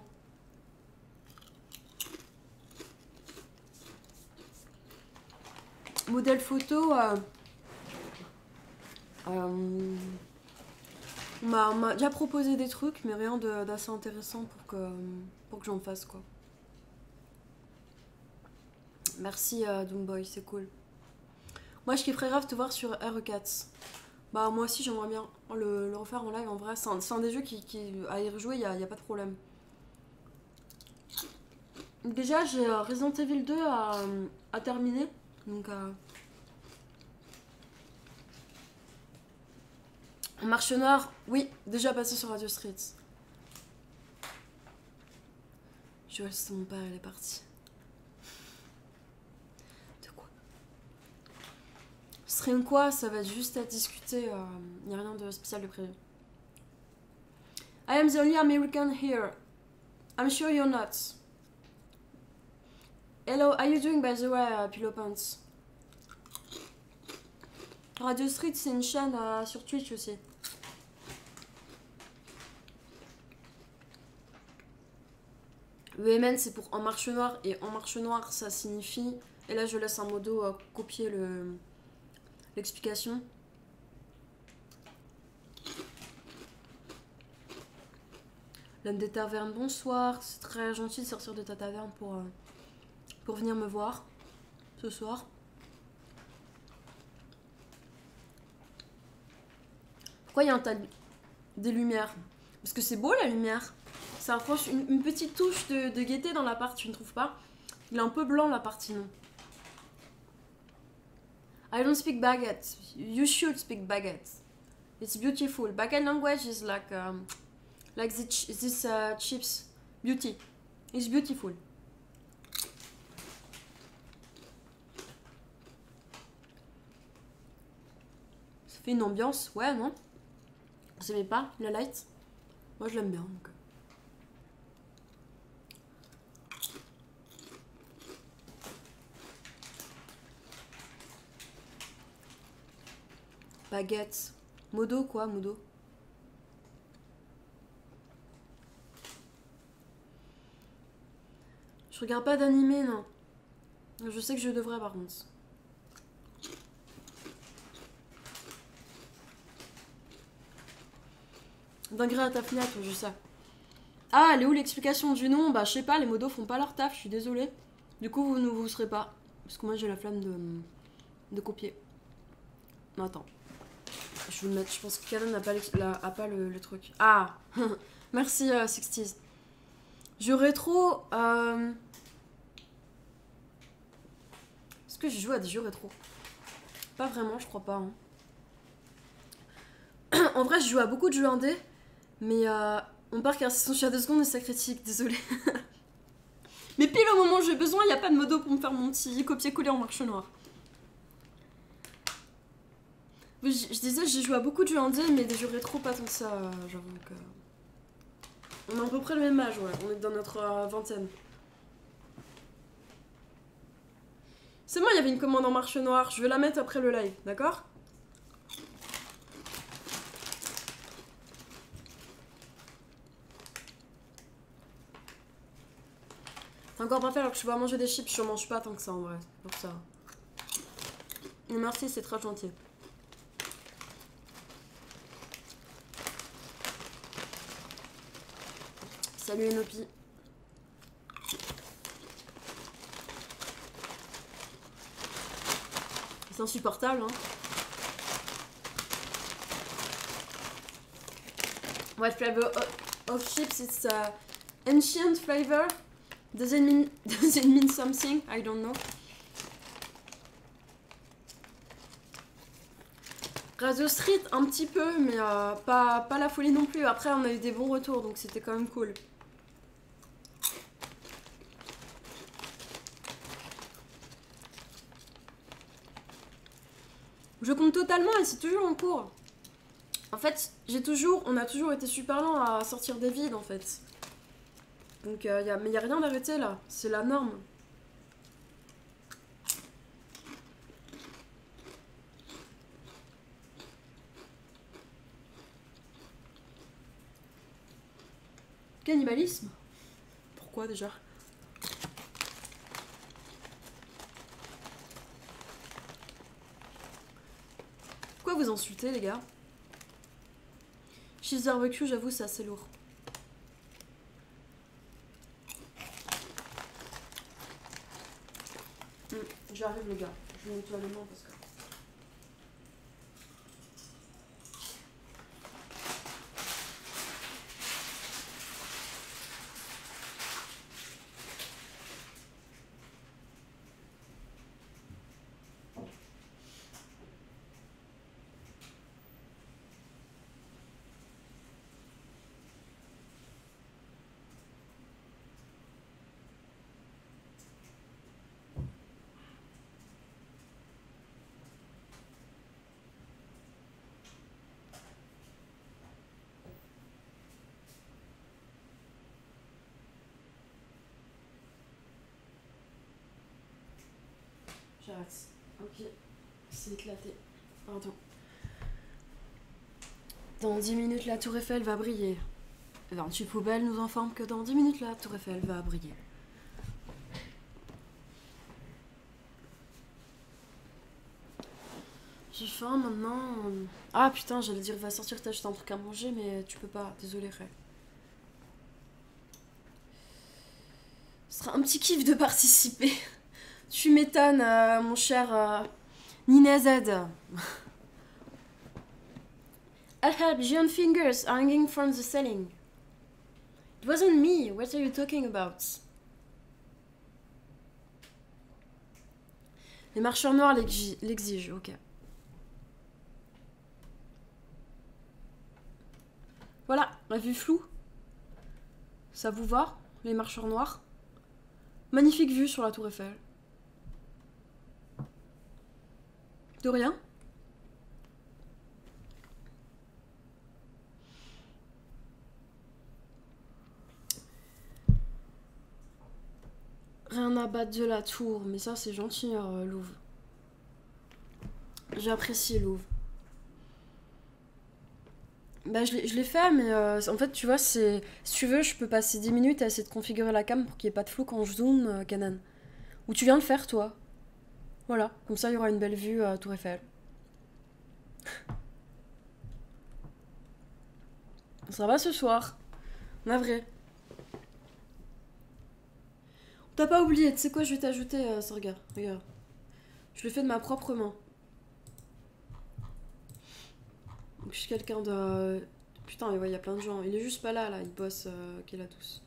S1: Modèle photo, on m'a déjà proposé des trucs, mais rien d'assez intéressant pour que j'en fasse, quoi. Merci Doomboy, c'est cool. Moi je kifferais grave te voir sur RE4. Bah moi aussi j'aimerais bien le refaire en live en vrai. C'est un des jeux qui à y rejouer, y a pas de problème. Déjà j'ai Resident Evil 2 à terminer. Donc Marche Noire, oui, déjà passé sur Radio Street. Joël, c'est mon père, il est parti. Stream quoi? Ça va être juste à discuter. Il n'y a rien de spécial de prévu. I am the only American here. I'm sure you're not. Hello, how are you doing by the way, Pillow Pants? Radio Street, c'est une chaîne sur Twitch aussi. Le MN, c'est pour En Marche Noire. Et En Marche Noire, ça signifie... Et là, je laisse un modo copier l'explication. L'âme des tavernes, bonsoir. C'est très gentil de sortir de ta taverne pour pour venir me voir ce soir. Pourquoi il y a un tas des lumières? Parce que c'est beau la lumière. Ça approche une petite touche de gaieté dans l'appart, tu ne trouves pas? Il est un peu blanc l'appart sinon. I don't speak baguette. You should speak baguette. It's beautiful. Baguette language is like this chips. Beauty. It's beautiful. Ça fait une ambiance, ouais, non? Vous aimez pas la light? Moi je l'aime bien donc. Baguette. Modo quoi, Modo? Je regarde pas d'animé, non. Je sais que je devrais par contre. Dinguerie à ta fenêtre, je sais. Ah, elle est où l'explication du nom? Bah, je sais pas, les modos font pas leur taf, je suis désolée. Du coup, vous ne vous serez pas. Parce que moi, j'ai la flamme de copier. Non, attends. Je vais le mettre, je pense que Canon n'a pas, le truc. Ah merci, 60s. Jeu rétro. Est-ce que j'ai joué à des jeux rétro? Pas vraiment, je crois pas. Hein. En vrai, je joue à beaucoup de jeux indés. Mais mon parc a son chien 2 secondes et ça critique, désolé. Mais pile au moment où j'ai besoin, il n'y a pas de modo pour me faire mon petit copier-coller en marche noire. Je disais, j'ai joué à beaucoup de jeux indés, mais des jeux rétro, pas tant que ça, j'avoue que... On a à peu près le même âge, ouais. On est dans notre vingtaine. C'est moi, il y avait une commande en marche noire. Je vais la mettre après le live, d'accord? T'as encore pas fait alors que je vais manger des chips, je mange pas tant que ça en vrai. Pour ça. Merci, c'est très gentil. Salut Enopi. C'est insupportable, hein. What flavor of chips? It's ancient flavor. Doesn't mean something. I don't know. Radio Street, un petit peu, mais pas la folie non plus. Après, on a eu des bons retours, donc c'était quand même cool. Je compte totalement et c'est toujours en cours. En fait, on a toujours été super lent à sortir des vides en fait. Donc, mais il n'y a rien d'arrêté là, c'est la norme. Cannibalisme? Pourquoi déjà? Pourquoi vous insultez les gars? Cheese barbecue, j'avoue, c'est assez lourd. J'arrive les gars, je vais nettoyer les mains parce que... J'arrête. Ok, c'est éclaté. Pardon. Dans 10 minutes, la tour Eiffel va briller. 28 poubelles nous informent que dans 10 minutes, la tour Eiffel va briller. J'ai faim maintenant. Ah putain, j'allais dire va sortir t'acheter un truc à manger, mais tu peux pas. Désolé, Ray. Ce sera un petit kiff de participer. Tu m'étonnes, mon cher Nina Z. I have giant fingers hanging from the ceiling. It wasn't me. What are you talking about? Les marcheurs noirs l'exigent, ok. Voilà, la vue floue. Ça vous va, les marcheurs noirs? Magnifique vue sur la tour Eiffel. De rien. Rien à battre de la tour, mais ça c'est gentil, Louvre. J'apprécie Louvre. Bah je l'ai fait, mais en fait tu vois, si tu veux, je peux passer 10 minutes à essayer de configurer la cam pour qu'il n'y ait pas de flou quand je zoome, Canon. Ou tu viens le faire toi. Voilà, comme ça il y aura une belle vue à Tour Eiffel. Ça va ce soir. Navré. T'as pas oublié, tu sais quoi, je vais t'ajouter, ça regarde. Je le fais de ma propre main. Donc je suis quelqu'un de... Putain, mais ouais, il y a plein de gens. Il est juste pas là, il bosse, qu'il a tous.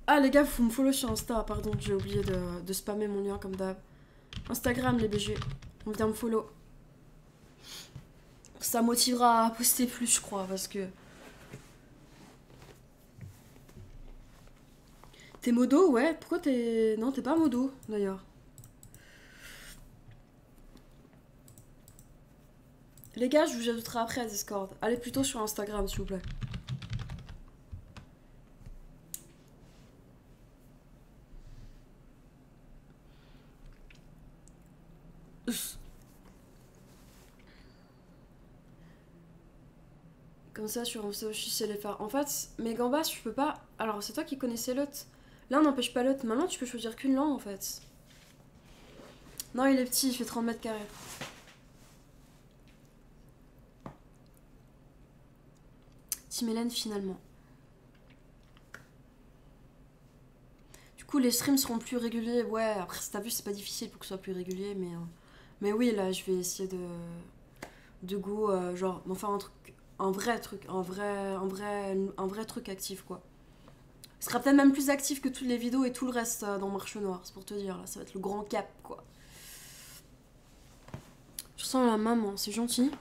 S1: Ah les gars, vous me follow sur Insta, pardon, j'ai oublié de spammer mon lien comme d'hab. Instagram les BG, on vient me follow. Ça motivera à poster plus je crois, parce que... T'es modo, ouais, pourquoi t'es... Non, t'es pas modo, d'ailleurs. Les gars, je vous ajouterai après à Discord. Allez plutôt sur Instagram, s'il vous plaît. Comme ça, sur Soshi, c'est les faire. En fait, mes gambas, je peux pas... Alors, c'est toi qui connaissais l'autre. L'un n'empêche pas l'autre. Maintenant, tu peux choisir qu'une langue, en fait. Non, il est petit, il fait 30 mètres carrés. Team Hélène, finalement. Du coup, les streams seront plus réguliers. Ouais, après, si t'as vu, c'est pas difficile pour que ce soit plus régulier, mais oui, là, je vais essayer de go, genre, enfin, un vrai truc, un vrai truc actif, quoi. Ce sera peut-être même plus actif que toutes les vidéos et tout le reste dans Marche Noire, c'est pour te dire, là, ça va être le grand cap, quoi. Je sens la maman, c'est gentil.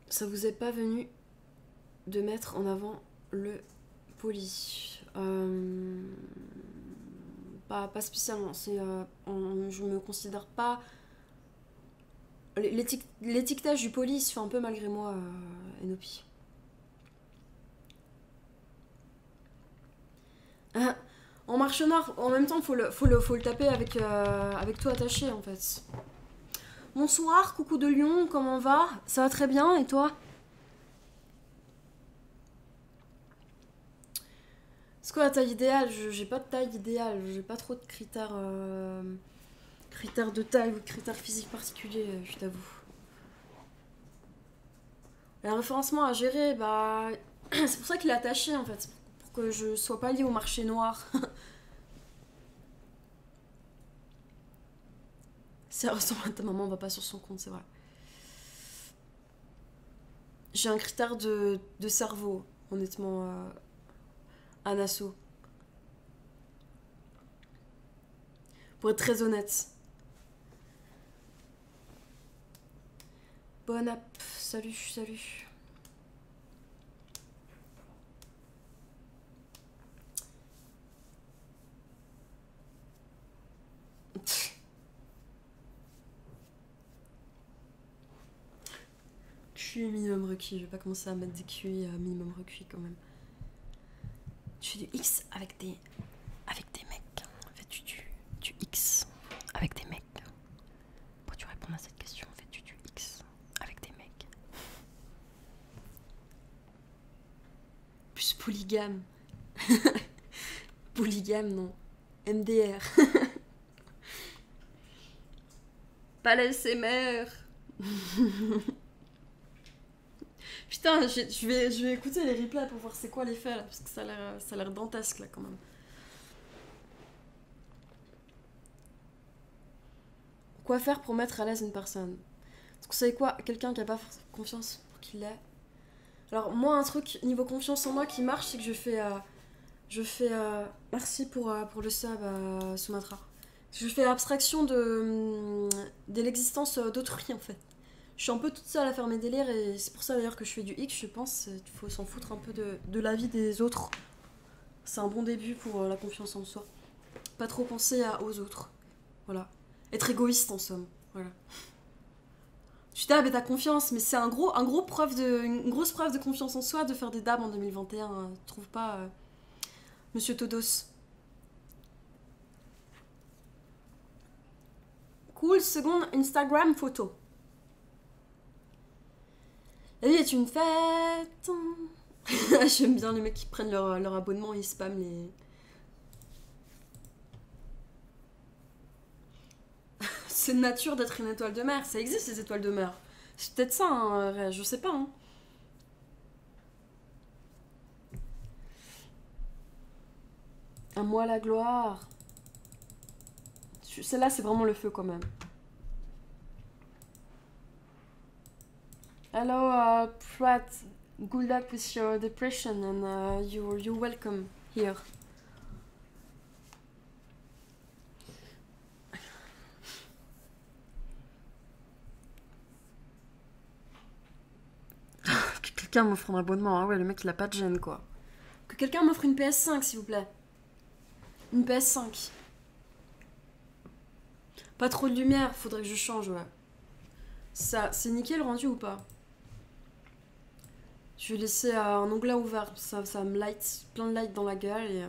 S1: Ça vous est pas venu de mettre en avant le poli? Pas spécialement, c'est, je me considère pas... L'étiquetage du poli se fait un peu malgré moi, Enopi. En Marche Noire, en même temps, faut le taper avec tout attaché, en fait. Bonsoir, coucou de Lyon, comment va? Ça va très bien, et toi? C'est quoi la taille idéale? J'ai pas de taille idéale, j'ai pas trop de critères, critères de taille ou de critères physiques particuliers, je t'avoue. Le référencement à gérer, bah... c'est pour ça qu'il est attaché, en fait, pour que je sois pas liée au marché noir. Ça ressemble à ta maman, on va pas sur son compte, c'est vrai. J'ai un critère de cerveau, honnêtement, à Nassau. Pour être très honnête. Bonne app, salut. QI minimum requis, je vais pas commencer à mettre des QI minimum requis quand même. Tu fais du X avec des mecs. Fais-tu du X avec des mecs? Pourrais-tu répondre à cette question? Fais-tu du X avec des mecs? Plus polygame. Polygame, non. MDR. Pas la SMR. Putain, je vais écouter les replays pour voir c'est quoi l'effet là, parce que ça a l'air dantesque là quand même. Quoi faire pour mettre à l'aise une personne? Vous savez quoi? Quelqu'un qui a pas confiance pour qu'il l'ait. Alors moi un truc niveau confiance en moi qui marche, c'est que merci pour le sub Sumatra. Je fais abstraction de l'existence d'autrui en fait. Je suis un peu toute seule à faire mes délires et c'est pour ça d'ailleurs que je fais du X, je pense. Il faut s'en foutre un peu de la vie des autres. C'est un bon début pour la confiance en soi. Pas trop penser aux autres. Voilà. Être égoïste en somme. Voilà. Tu tapes et t'as confiance, mais c'est une grosse preuve de confiance en soi de faire des dabs en 2021. Tu trouves pas, Monsieur Todos? Cool, seconde Instagram photo. La vie est une fête. J'aime bien les mecs qui prennent leur abonnement et ils spamment les... C'est de nature d'être une étoile de mer. Ça existe les étoiles de mer. C'est peut-être ça, hein, je sais pas. Hein. À moi la gloire. Celle-là, c'est vraiment le feu quand même. Hello, Pratt. Good luck with your depression and you're welcome here. Que quelqu'un m'offre un abonnement. Ah ouais, le mec il a pas de gêne quoi. Que quelqu'un m'offre une PS5 s'il vous plaît. Une PS5. Pas trop de lumière, faudrait que je change, ouais. Ça, c'est nickel rendu ou pas? Je vais laisser un onglet ouvert, ça me light, plein de light dans la gueule et...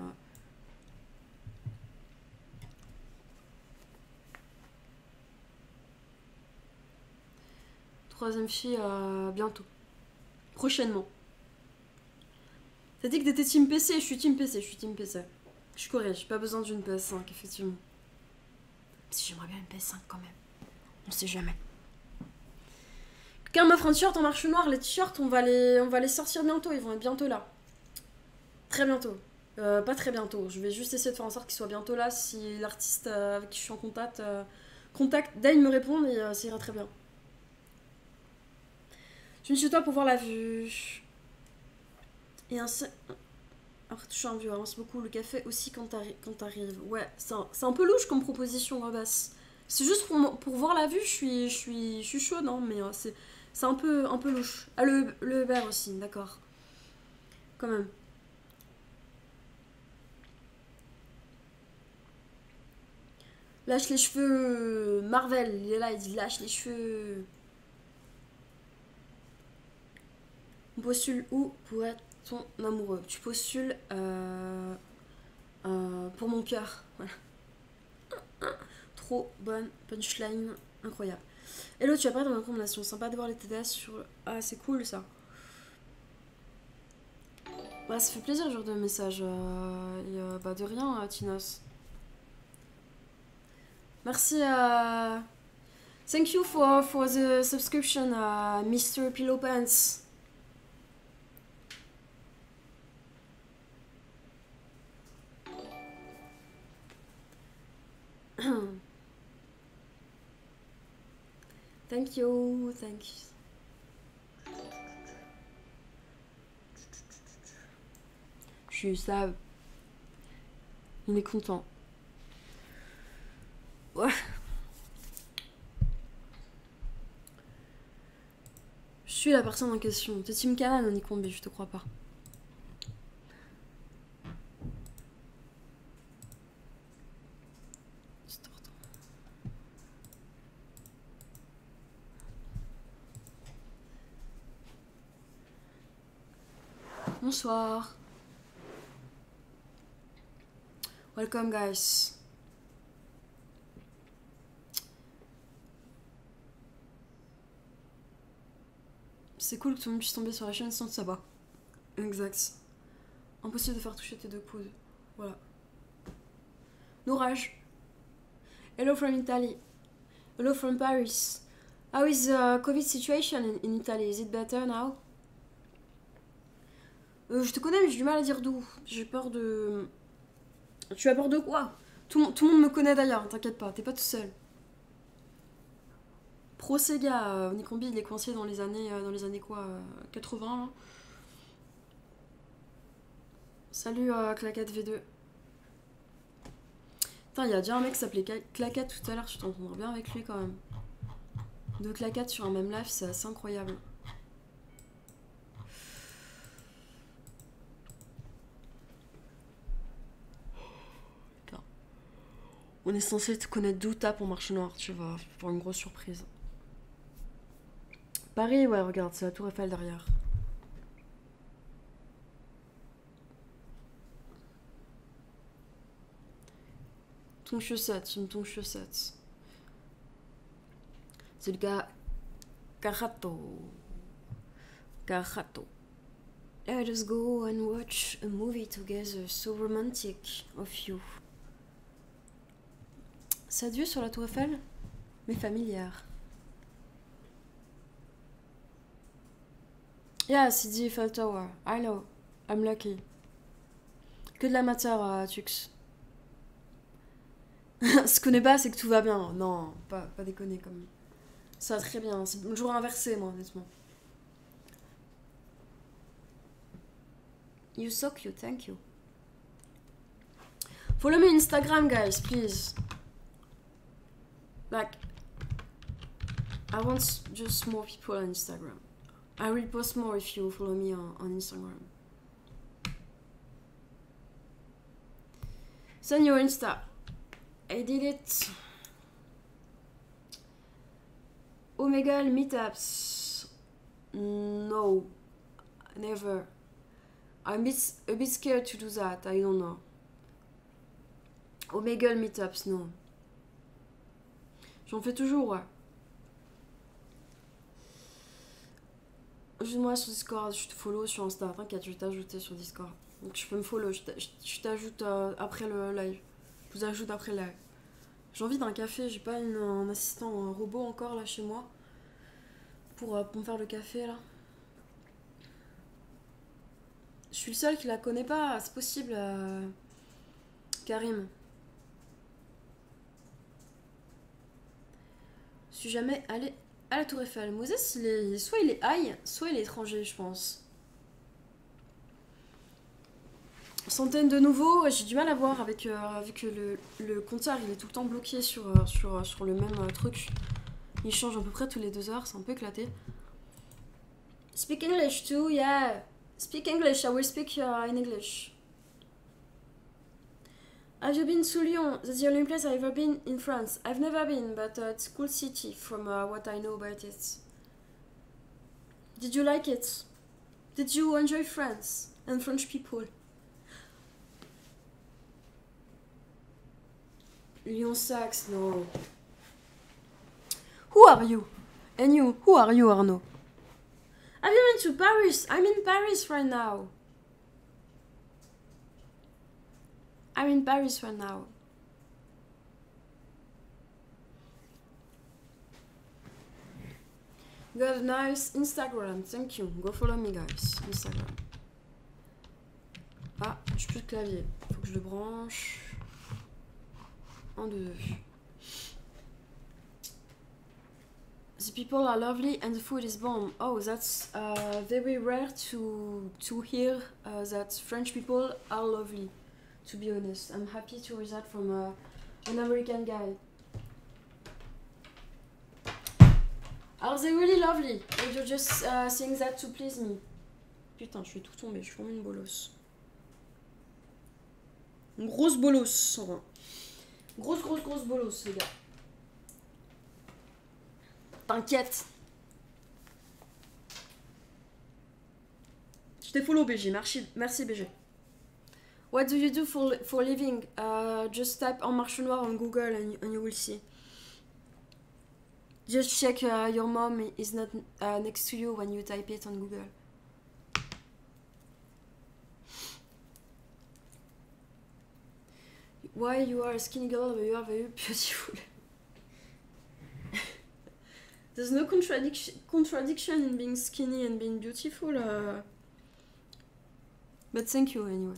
S1: Troisième fille, bientôt. Prochainement. T'as dit que t'étais team PC, je suis team PC. Je corrige, j'ai pas besoin d'une PS5, effectivement. Si j'aimerais bien une PS5 quand même. On sait jamais. Quelqu'un m'offre un t-shirt en marche noire. Les t-shirts, on va les sortir bientôt. Ils vont être bientôt là. Très bientôt. Pas très bientôt. Je vais juste essayer de faire en sorte qu'ils soient bientôt là. Si l'artiste avec qui je suis en contact, Dane me répond et ça ira très bien. Je me suis toi pour voir la vue. Et après, tu un vieux, avance beaucoup. Le café aussi quand t'arrives. Ouais, c'est un peu louche comme proposition, Rabasse. C'est juste pour voir la vue, je suis chaude, hein, mais c'est un peu louche. Ah, le Uber aussi, d'accord. Quand même. Lâche les cheveux. Marvel, il est là, il dit lâche les cheveux. On postule où pour être ton amoureux? Tu postules pour mon cœur. Voilà. Trop bonne punchline, incroyable. Hello, tu as pas dans ma recommandation. Sympa de voir les TDS sur. Ah, c'est cool ça. Bah, ça fait plaisir, genre de message. Bah, de rien, Tinos. Merci. Thank you for the subscription, Mr. Pillow Pants. Thank you. Je suis ça. Il est content. Ouais. Je suis la personne en question. T'es Team Canan, Nicombe, je te crois pas. Bonsoir. Welcome, guys. C'est cool que tout le monde puisse tomber sur la chaîne sans te savoir. Exact. Impossible de faire toucher tes deux coudes. Voilà. Nourage. Hello from Italy. Hello from Paris. How is the COVID situation in Italy? Is it better now? Je te connais, mais j'ai du mal à dire d'où. J'ai peur de... Tu as peur de quoi? Tout le monde me connaît d'ailleurs, t'inquiète pas, t'es pas tout seul. Pro Sega, Nicombi il est coincé dans les années quoi 80 là. Salut Claquette V2. Putain, il y a déjà un mec qui s'appelait Claquette tout à l'heure, tu t'entendras bien avec lui quand même. Deux Claquettes sur un même live, c'est assez incroyable. Putain. On est censé te connaître Douta pour Marché Noir, tu vas pour une grosse surprise. Paris, ouais, regarde, c'est la Tour Eiffel derrière. Ton chaussette, une ton chaussette. C'est le gars. Carato. Carato. Let us go and watch a movie together, so romantic of you. Ça Dieu sur la Tour Eiffel, mais familière. Yeah, c'est the Eiffel Tower. I know. I'm lucky. Que de la matière, Tux. Ce qu'on n'est pas, c'est que tout va bien. Non, pas déconner comme. Ça va très bien. C'est le jour inversé, moi, honnêtement. You so cute, thank you. Follow me on Instagram, guys, please. Like, I want just more people on Instagram. I will post more if you follow me on Instagram. Send your Insta. I did it. Omegle meetups. No. Never. I'm a bit scared to do that. I don't know. Omegle meetups, non. J'en fais toujours, ouais. Ajoute-moi sur Discord, je te follow sur Insta. T'inquiète, je vais t'ajouter sur Discord. Donc tu peux me follow, je t'ajoute après le live. Je vous ajoute après le live. J'ai envie d'un café, j'ai pas un assistant ou un robot encore là chez moi. Pour me faire le café là. Je suis le seul qui la connaît pas, c'est possible. Karim. Je suis jamais allée à la Tour Eiffel. Moses, soit il est high, soit il est étranger, je pense. Centaines de nouveaux, j'ai du mal à voir avec le compteur, il est tout le temps bloqué sur le même truc. Il change à peu près tous les 2 heures, c'est un peu éclaté. Speak English too, yeah. Speak English, I will speak in English. Have you been to Lyon? That's the only place I've ever been in France. I've never been, but it's a cool city from what I know about it. Did you like it? Did you enjoy France and French people? Lyon Saxe, no. Who are you? And you, who are you, Arnaud? Have you been to Paris? I'm in Paris right now. I'm in Paris right now. Got a nice Instagram, thank you. Go follow me, guys. Instagram. Ah, j'ai plus de clavier. Faut que je le branche. 1, 2. The people are lovely and the food is bomb. Oh, that's very rare to hear that French people are lovely. To be honest, I'm happy to hear that from an American guy. Are they really lovely? Or you're just saying that to please me? Putain, je suis tout tombé, je suis comme une bolosse. Une grosse bolosse, enfin. Grosse bolosse, les gars. T'inquiète. Je t'ai follow, BG. Merci, BG. What do you do for living? Just type en marche noire on Google and you will see. Just check your mom is not next to you when you type it on Google. Why you are a skinny girl but you are very beautiful. There's no contradiction in being skinny and being beautiful. But thank you anyway.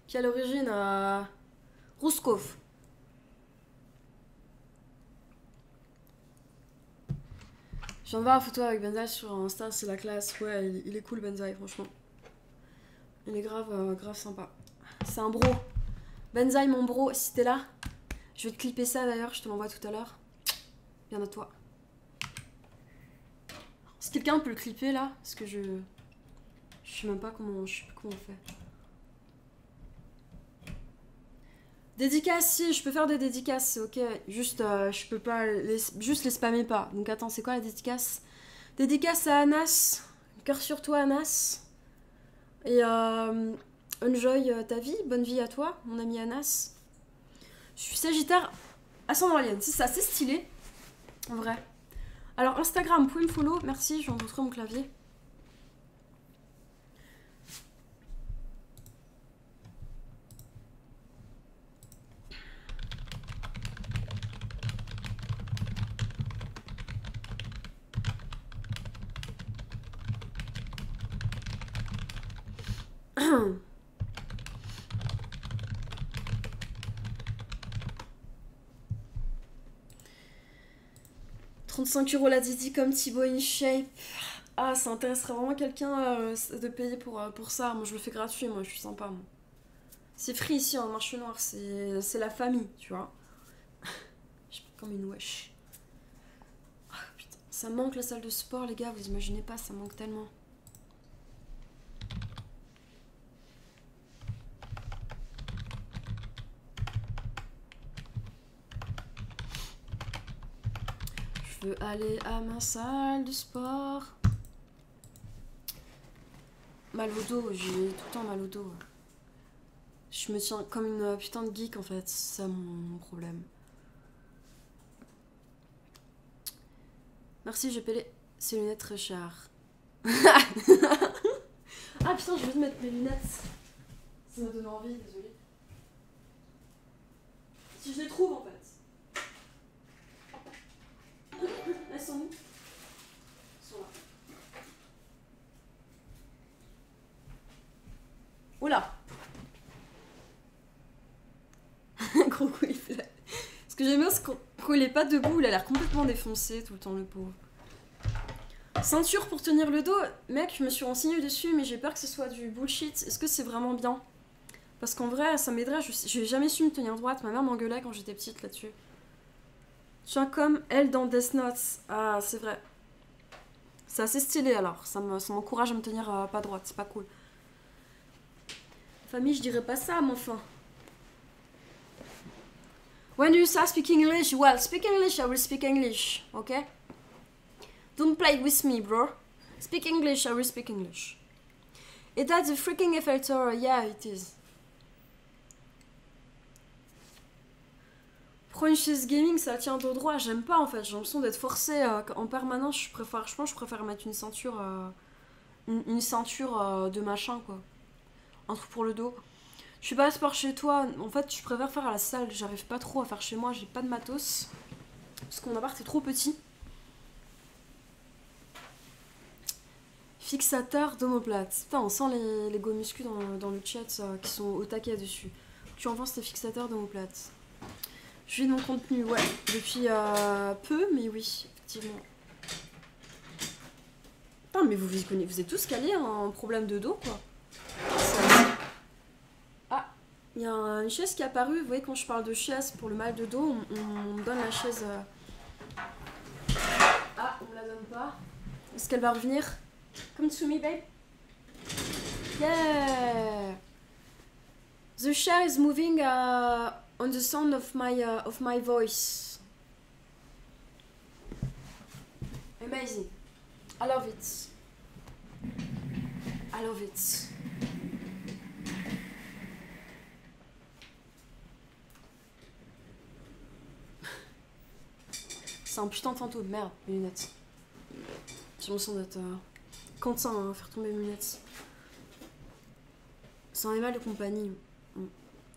S1: Qui a l'origine Rouskov. Je viens de voir la photo avec Benzaï sur Insta, c'est la classe. Ouais, il est cool Benzaï, franchement. Il est grave sympa. C'est un bro. Benzaï, mon bro, si t'es là, je vais te clipper ça d'ailleurs, je te l'envoie tout à l'heure. Bien à toi. Si quelqu'un peut le clipper là, parce que je sais même pas comment, je sais plus comment on fait. Dédicace, si, je peux faire des dédicaces, c'est ok. Juste, je peux pas, juste les spammer pas. Donc attends, c'est quoi la dédicace? Dédicace à Anas. Cœur sur toi, Anas. Et enjoy ta vie, bonne vie à toi, mon ami Anas. Je suis Sagittaire ascendant alien, c'est ça, c'est stylé. En vrai. Alors Instagram, vous pouvez me follow, merci, je vais montrer mon clavier. « 35 € la Didi comme Thibaut InShape. » Ah, ça intéresserait vraiment quelqu'un de payer pour ça. Moi, je le fais gratuit, moi, je suis sympa. Moi. C'est free ici en marché noir, c'est la famille, tu vois. Je suis comme une wesh. Ah, putain. Ça manque la salle de sport, les gars, vous imaginez pas, ça manque tellement. Je veux aller à ma salle de sport. Mal au dos, j'ai tout le temps mal au dos. Je me tiens comme une putain de geek en fait, c'est ça mon problème. Merci, j'ai payé ces lunettes très chères. Ah putain, je vais te mettre mes lunettes. Ça m'a donné envie, désolé. Si je les trouve en fait. Elles sont où? Elles sont là. Oula. Gros coup, il fait la... Ce que j'aime bien, c'est quand il est pas debout, il a l'air complètement défoncé tout le temps, le pauvre. Ceinture pour tenir le dos. Mec, je me suis renseignée dessus, mais j'ai peur que ce soit du bullshit. Est-ce que c'est vraiment bien? Parce qu'en vrai, ça m'aiderait. J'ai jamais su me tenir droite. Ma mère m'engueulait quand j'étais petite là-dessus. Je suis comme elle dans Death Note. Ah, c'est vrai. C'est assez stylé alors. Ça m'encourage à me tenir pas droite. C'est pas cool. Famille, je dirais pas ça, mais enfin. When you start speaking English, well, speak English, I will speak English, okay? Don't play with me, bro. Speak English, I will speak English. Is that the freaking Eiffel Tower? Yeah, it is. Pro une chaise gaming, ça tient dos droit. J'aime pas en fait. J'ai l'impression d'être forcée en permanence. Je préfère mettre une ceinture, une ceinture de machin quoi. Un truc pour le dos. Je suis pas à sport chez toi. En fait, je préfère faire à la salle. J'arrive pas trop à faire chez moi. J'ai pas de matos parce que mon appart est trop petit. Fixateur d'omoplate. Putain, on sent les go muscu dans le chat qui sont au taquet dessus. Tu en penses tes fixateurs d'omoplate? Je vis de mon contenu, ouais, depuis peu, mais oui, effectivement. Putain, mais vous êtes tous calés en problème de dos, quoi. Ah, il y a une chaise qui est apparue. Vous voyez, quand je parle de chaise pour le mal de dos, on me donne la chaise... Ah, on me la donne pas. Est-ce qu'elle va revenir? Come to me, babe. Yeah. The chair is moving on the sound of my voice. Amazing. I love it. I love it. C'est un putain de fantôme, merde, mes lunettes. J'ai l'impression d'être Quentin à faire tomber mes lunettes. C'est un animal de compagnie.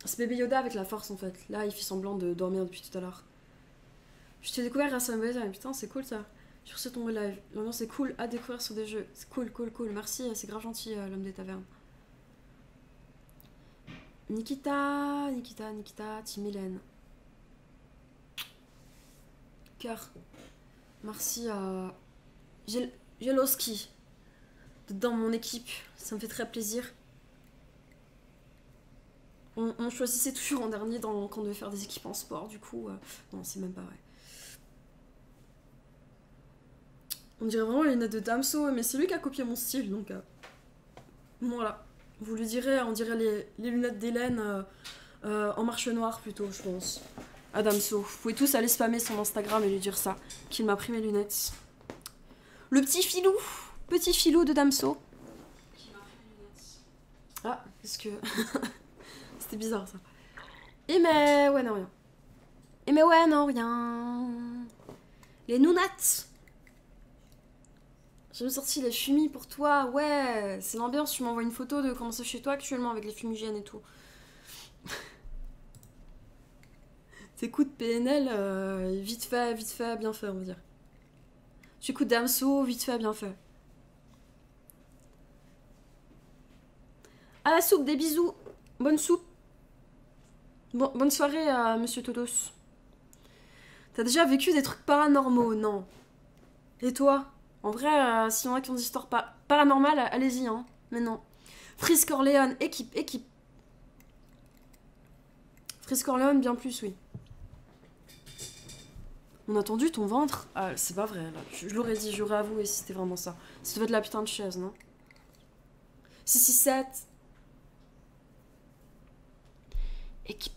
S1: C'est bébé Yoda avec la force en fait. Là, il fait semblant de dormir depuis tout à l'heure. Je t'ai découvert grâce à un mais putain, c'est cool ça. J'ai reçu ton live. L'ambiance est cool à découvrir sur des jeux. C'est cool, cool, cool. Merci, c'est grave gentil, l'homme des tavernes. Nikita, Nikita, Nikita, Team Hélène. Cœur. Merci à Jeloski dans mon équipe. Ça me fait très plaisir. On choisissait toujours en dernier quand on devait faire des équipes en sport, du coup. Non, c'est même pas vrai. On dirait vraiment les lunettes de Damso, mais c'est lui qui a copié mon style, donc. Voilà. Vous lui direz, on dirait les lunettes d'Hélène en marche noire plutôt, je pense. À Damso. Vous pouvez tous aller spammer son Instagram et lui dire ça, qu'il m'a pris mes lunettes. Le petit filou de Damso. Qui m'a pris mes lunettes. Ah, parce que. C'était bizarre ça. Et mais ouais, non, rien. Et mais ouais, non, rien. Les nounats. J'ai sorti les fumis pour toi. Ouais, c'est l'ambiance. Tu m'envoies une photo de comment c'est chez toi actuellement avec les fumigènes et tout. Tes coups de PNL, vite fait, bien fait, on va dire. Tu écoutes Damso, vite fait, bien fait. À la soupe, des bisous. Bonne soupe. Bonne soirée à Monsieur Todos. T'as déjà vécu des trucs paranormaux? Non. Et toi? En vrai, s'il y en a qui ont des histoires paranormales, allez-y, hein. Mais non. Frisk Orléans, équipe. Frisk Orléans, bien plus, oui. On a tendu ton ventre? Ah, c'est pas vrai, là. Je l'aurais dit, j'aurais avoué si c'était vraiment ça. Ça devait être la putain de chaise, non? 667. Équipe.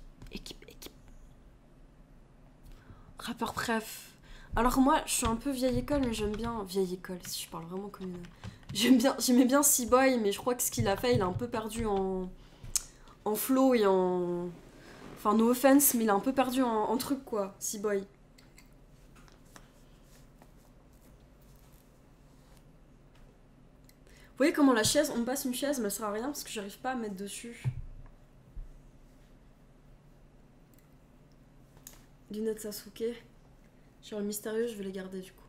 S1: Rappeur préf. Alors moi, je suis un peu vieille école, mais j'aime bien... Vieille école, si je parle vraiment comme une... J'aimais bien C-Boy, mais je crois que ce qu'il a fait, il a un peu perdu en flow et en... Enfin, no offense, mais il a un peu perdu en truc, quoi, C-Boy. Vous voyez comment la chaise, on me passe une chaise, mais elle sert à rien parce que j'arrive pas à mettre dessus. Lunettes Sasuke. Genre le mystérieux, je vais les garder du coup.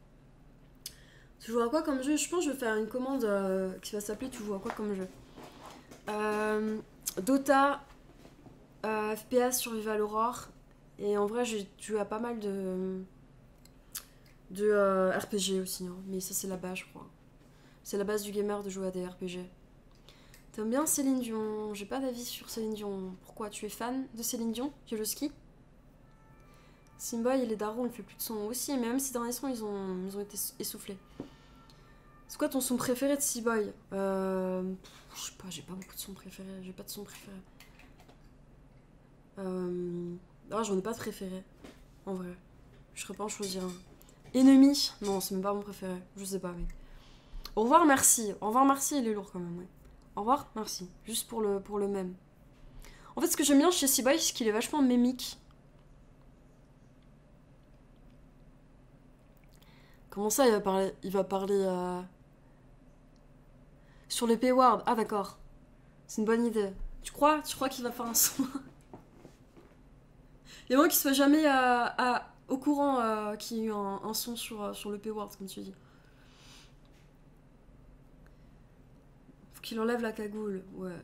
S1: Tu joues à quoi comme jeu? Je pense que je vais faire une commande qui va s'appeler Tu joues à quoi comme jeu? Dota, FPS, Survival Horror. Et en vrai, j'ai joué à pas mal de RPG aussi. Hein. Mais ça, c'est la base, je crois. C'est la base du gamer de jouer à des RPG. T'aimes bien Céline Dion? J'ai pas d'avis sur Céline Dion. Pourquoi? Tu es fan de Céline Dion? Yoloski? Simba, il est daron, il fait plus de son aussi, mais même si dans les sons, ils ont été essoufflés. C'est quoi ton son préféré de Seaboy? Je sais pas, j'ai pas beaucoup de sons préférés. J'ai pas de son préféré. Ah, j'en ai pas de préféré. En vrai. Je serais pas en choisir un. Ennemi? Non, c'est même pas mon préféré. Je sais pas, mais. Au revoir, merci. Au revoir, merci, il est lourd quand même, ouais. Au revoir, merci. Juste pour le même. En fait, ce que j'aime bien chez Seaboy, c'est qu'il est vachement mémique. Comment ça, il va parler sur les Payward? Ah, d'accord. C'est une bonne idée. Tu crois qu'il va faire un son? Il y a moi qui se fait jamais au courant qu'il y a eu un son sur le Payward, comme tu dis. Faut qu'il enlève la cagoule, ouais.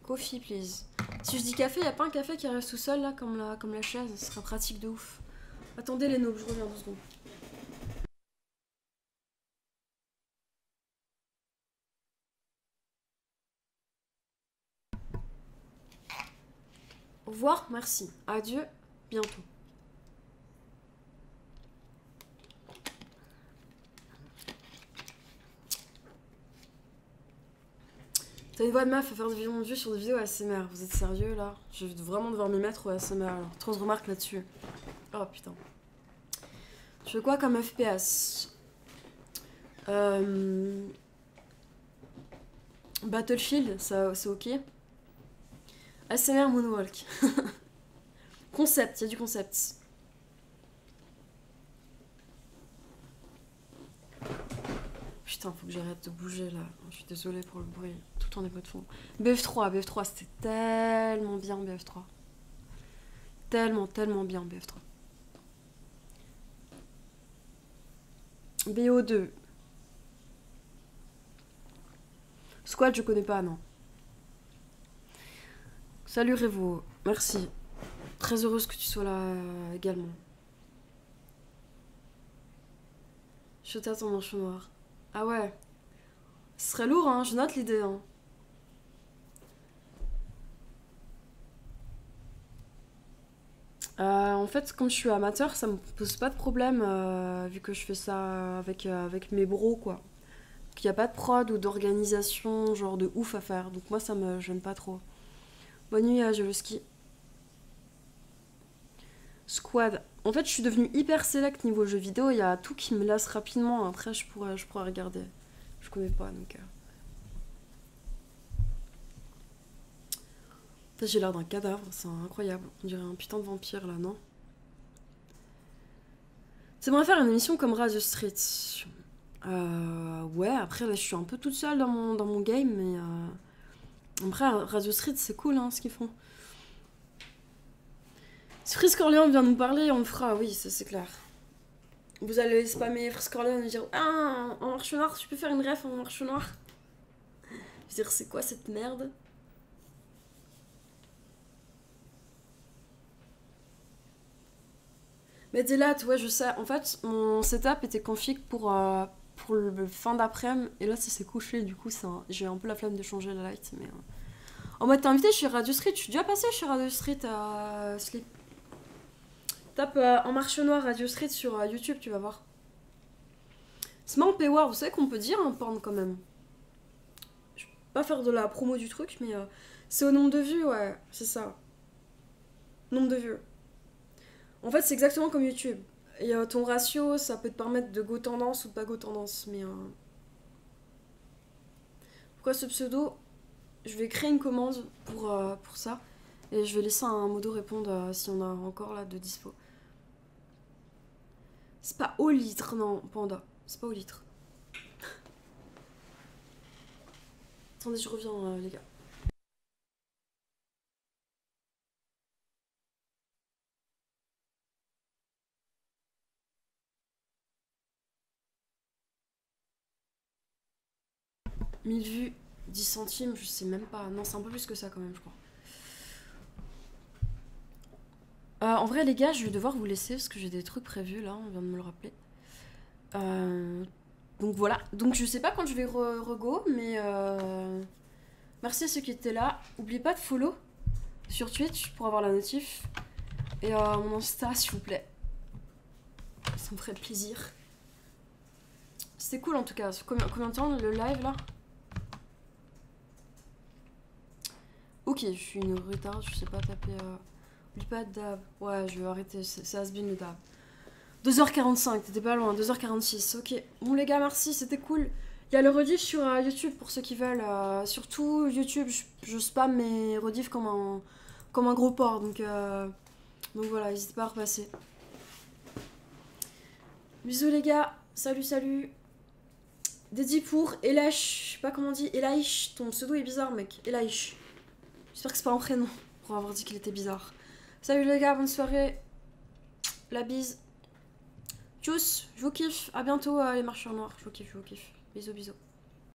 S1: Coffee, please. Si je dis café, y a pas un café qui reste tout seul là, comme la chaise? Ce serait pratique de ouf. Attendez les noobs, je reviens 2 secondes. Au revoir, merci. Adieu, bientôt. T'as une voix de meuf à faire des vidéos sur des vidéos ASMR. Vous êtes sérieux là? Je vais vraiment devoir m'y mettre au ASMR alors. Trop de remarques là-dessus. Oh putain. Tu veux quoi comme FPS? Battlefield, ça c'est ok. ASMR Moonwalk. Concept, il y a du concept. Putain, faut que j'arrête de bouger là. Je suis désolée pour le bruit. Tout en écho de fond. BF3, c'était tellement bien BF3. Tellement bien BF3. BO2. Squad, je connais pas, non. Salut Revo, merci. Très heureuse que tu sois là également. Je t'attends mon chou noir. Ah ouais. Ce serait lourd, hein, je note l'idée. Hein. En fait, comme je suis amateur, ça me pose pas de problème, vu que je fais ça avec mes bros, quoi. Qu'il n'y a pas de prod ou d'organisation, genre de ouf à faire. Donc moi, ça me gêne pas trop. Bonne nuit à Joloski. Squad. En fait, je suis devenue hyper select niveau jeux vidéo. Il y a tout qui me lasse rapidement. Après, je pourrais regarder. Je connais pas, donc... J'ai l'air d'un cadavre, c'est incroyable. On dirait un putain de vampire, là, non? J'aimerais faire une émission comme Radio Street. Ouais, après, là, je suis un peu toute seule dans mon game, mais... Après, Radio Street, c'est cool, hein, ce qu'ils font. Si Frisk Orléans vient nous parler, on le fera, oui, ça c'est clair. Vous allez spammer Frisk Orléans et dire ah, en marche noire, tu peux faire une ref en marche noire. Je veux dire, c'est quoi cette merde? Mais des lattes, ouais, je sais. En fait, mon setup était config pour le fin d'après-midi, et là, ça s'est couché, du coup, j'ai un peu la flemme de changer la light, mais... En mode, t'es invité chez Radio Street, je suis déjà passée chez Radio Street à Sleep. Tape En marche noire Radio Street sur YouTube, tu vas voir. C'est marrant, Paywar, vous savez qu'on peut dire un porn quand même. Je vais pas faire de la promo du truc, mais c'est au nombre de vues, ouais, c'est ça. Nombre de vues. En fait, c'est exactement comme YouTube. Et ton ratio, ça peut te permettre de go tendance ou de pas go tendance, mais... Pourquoi ce pseudo? Je vais créer une commande pour ça. Et je vais laisser un modo répondre si on a encore là de dispo. C'est pas au litre, non, Panda. C'est pas au litre. Attendez, je reviens, les gars. « 1000 vues, 10 centimes, je sais même pas. Non, c'est un peu plus que ça quand même, je crois. En vrai, les gars, je vais devoir vous laisser parce que j'ai des trucs prévus là, on vient de me le rappeler. Donc voilà. Donc je sais pas quand je vais rego, mais merci à ceux qui étaient là. N'oubliez pas de follow sur Twitch pour avoir la notif. Et mon Insta, s'il vous plaît. Ça me ferait plaisir. C'était cool en tout cas. Combien de temps le live là? Ok, je suis une retard, je sais pas taper. Oublie pas de dab. Ouais, je vais arrêter, c'est has-been le dab. 2h45, t'étais pas loin, 2h46. Ok, bon les gars, merci, c'était cool. Il y a le rediff sur YouTube pour ceux qui veulent. Surtout YouTube, je spam mes rediffs comme un gros porc. Donc voilà, n'hésitez pas à repasser. Bisous les gars, salut. Dédié pour Elash, je sais pas comment on dit, Elaïch, ton pseudo est bizarre mec, Elaïch. J'espère que c'est pas un prénom pour avoir dit qu'il était bizarre. Salut les gars, bonne soirée. La bise. Tchuss, je vous kiffe. À bientôt les marcheurs noirs. Je vous kiffe. Bisous.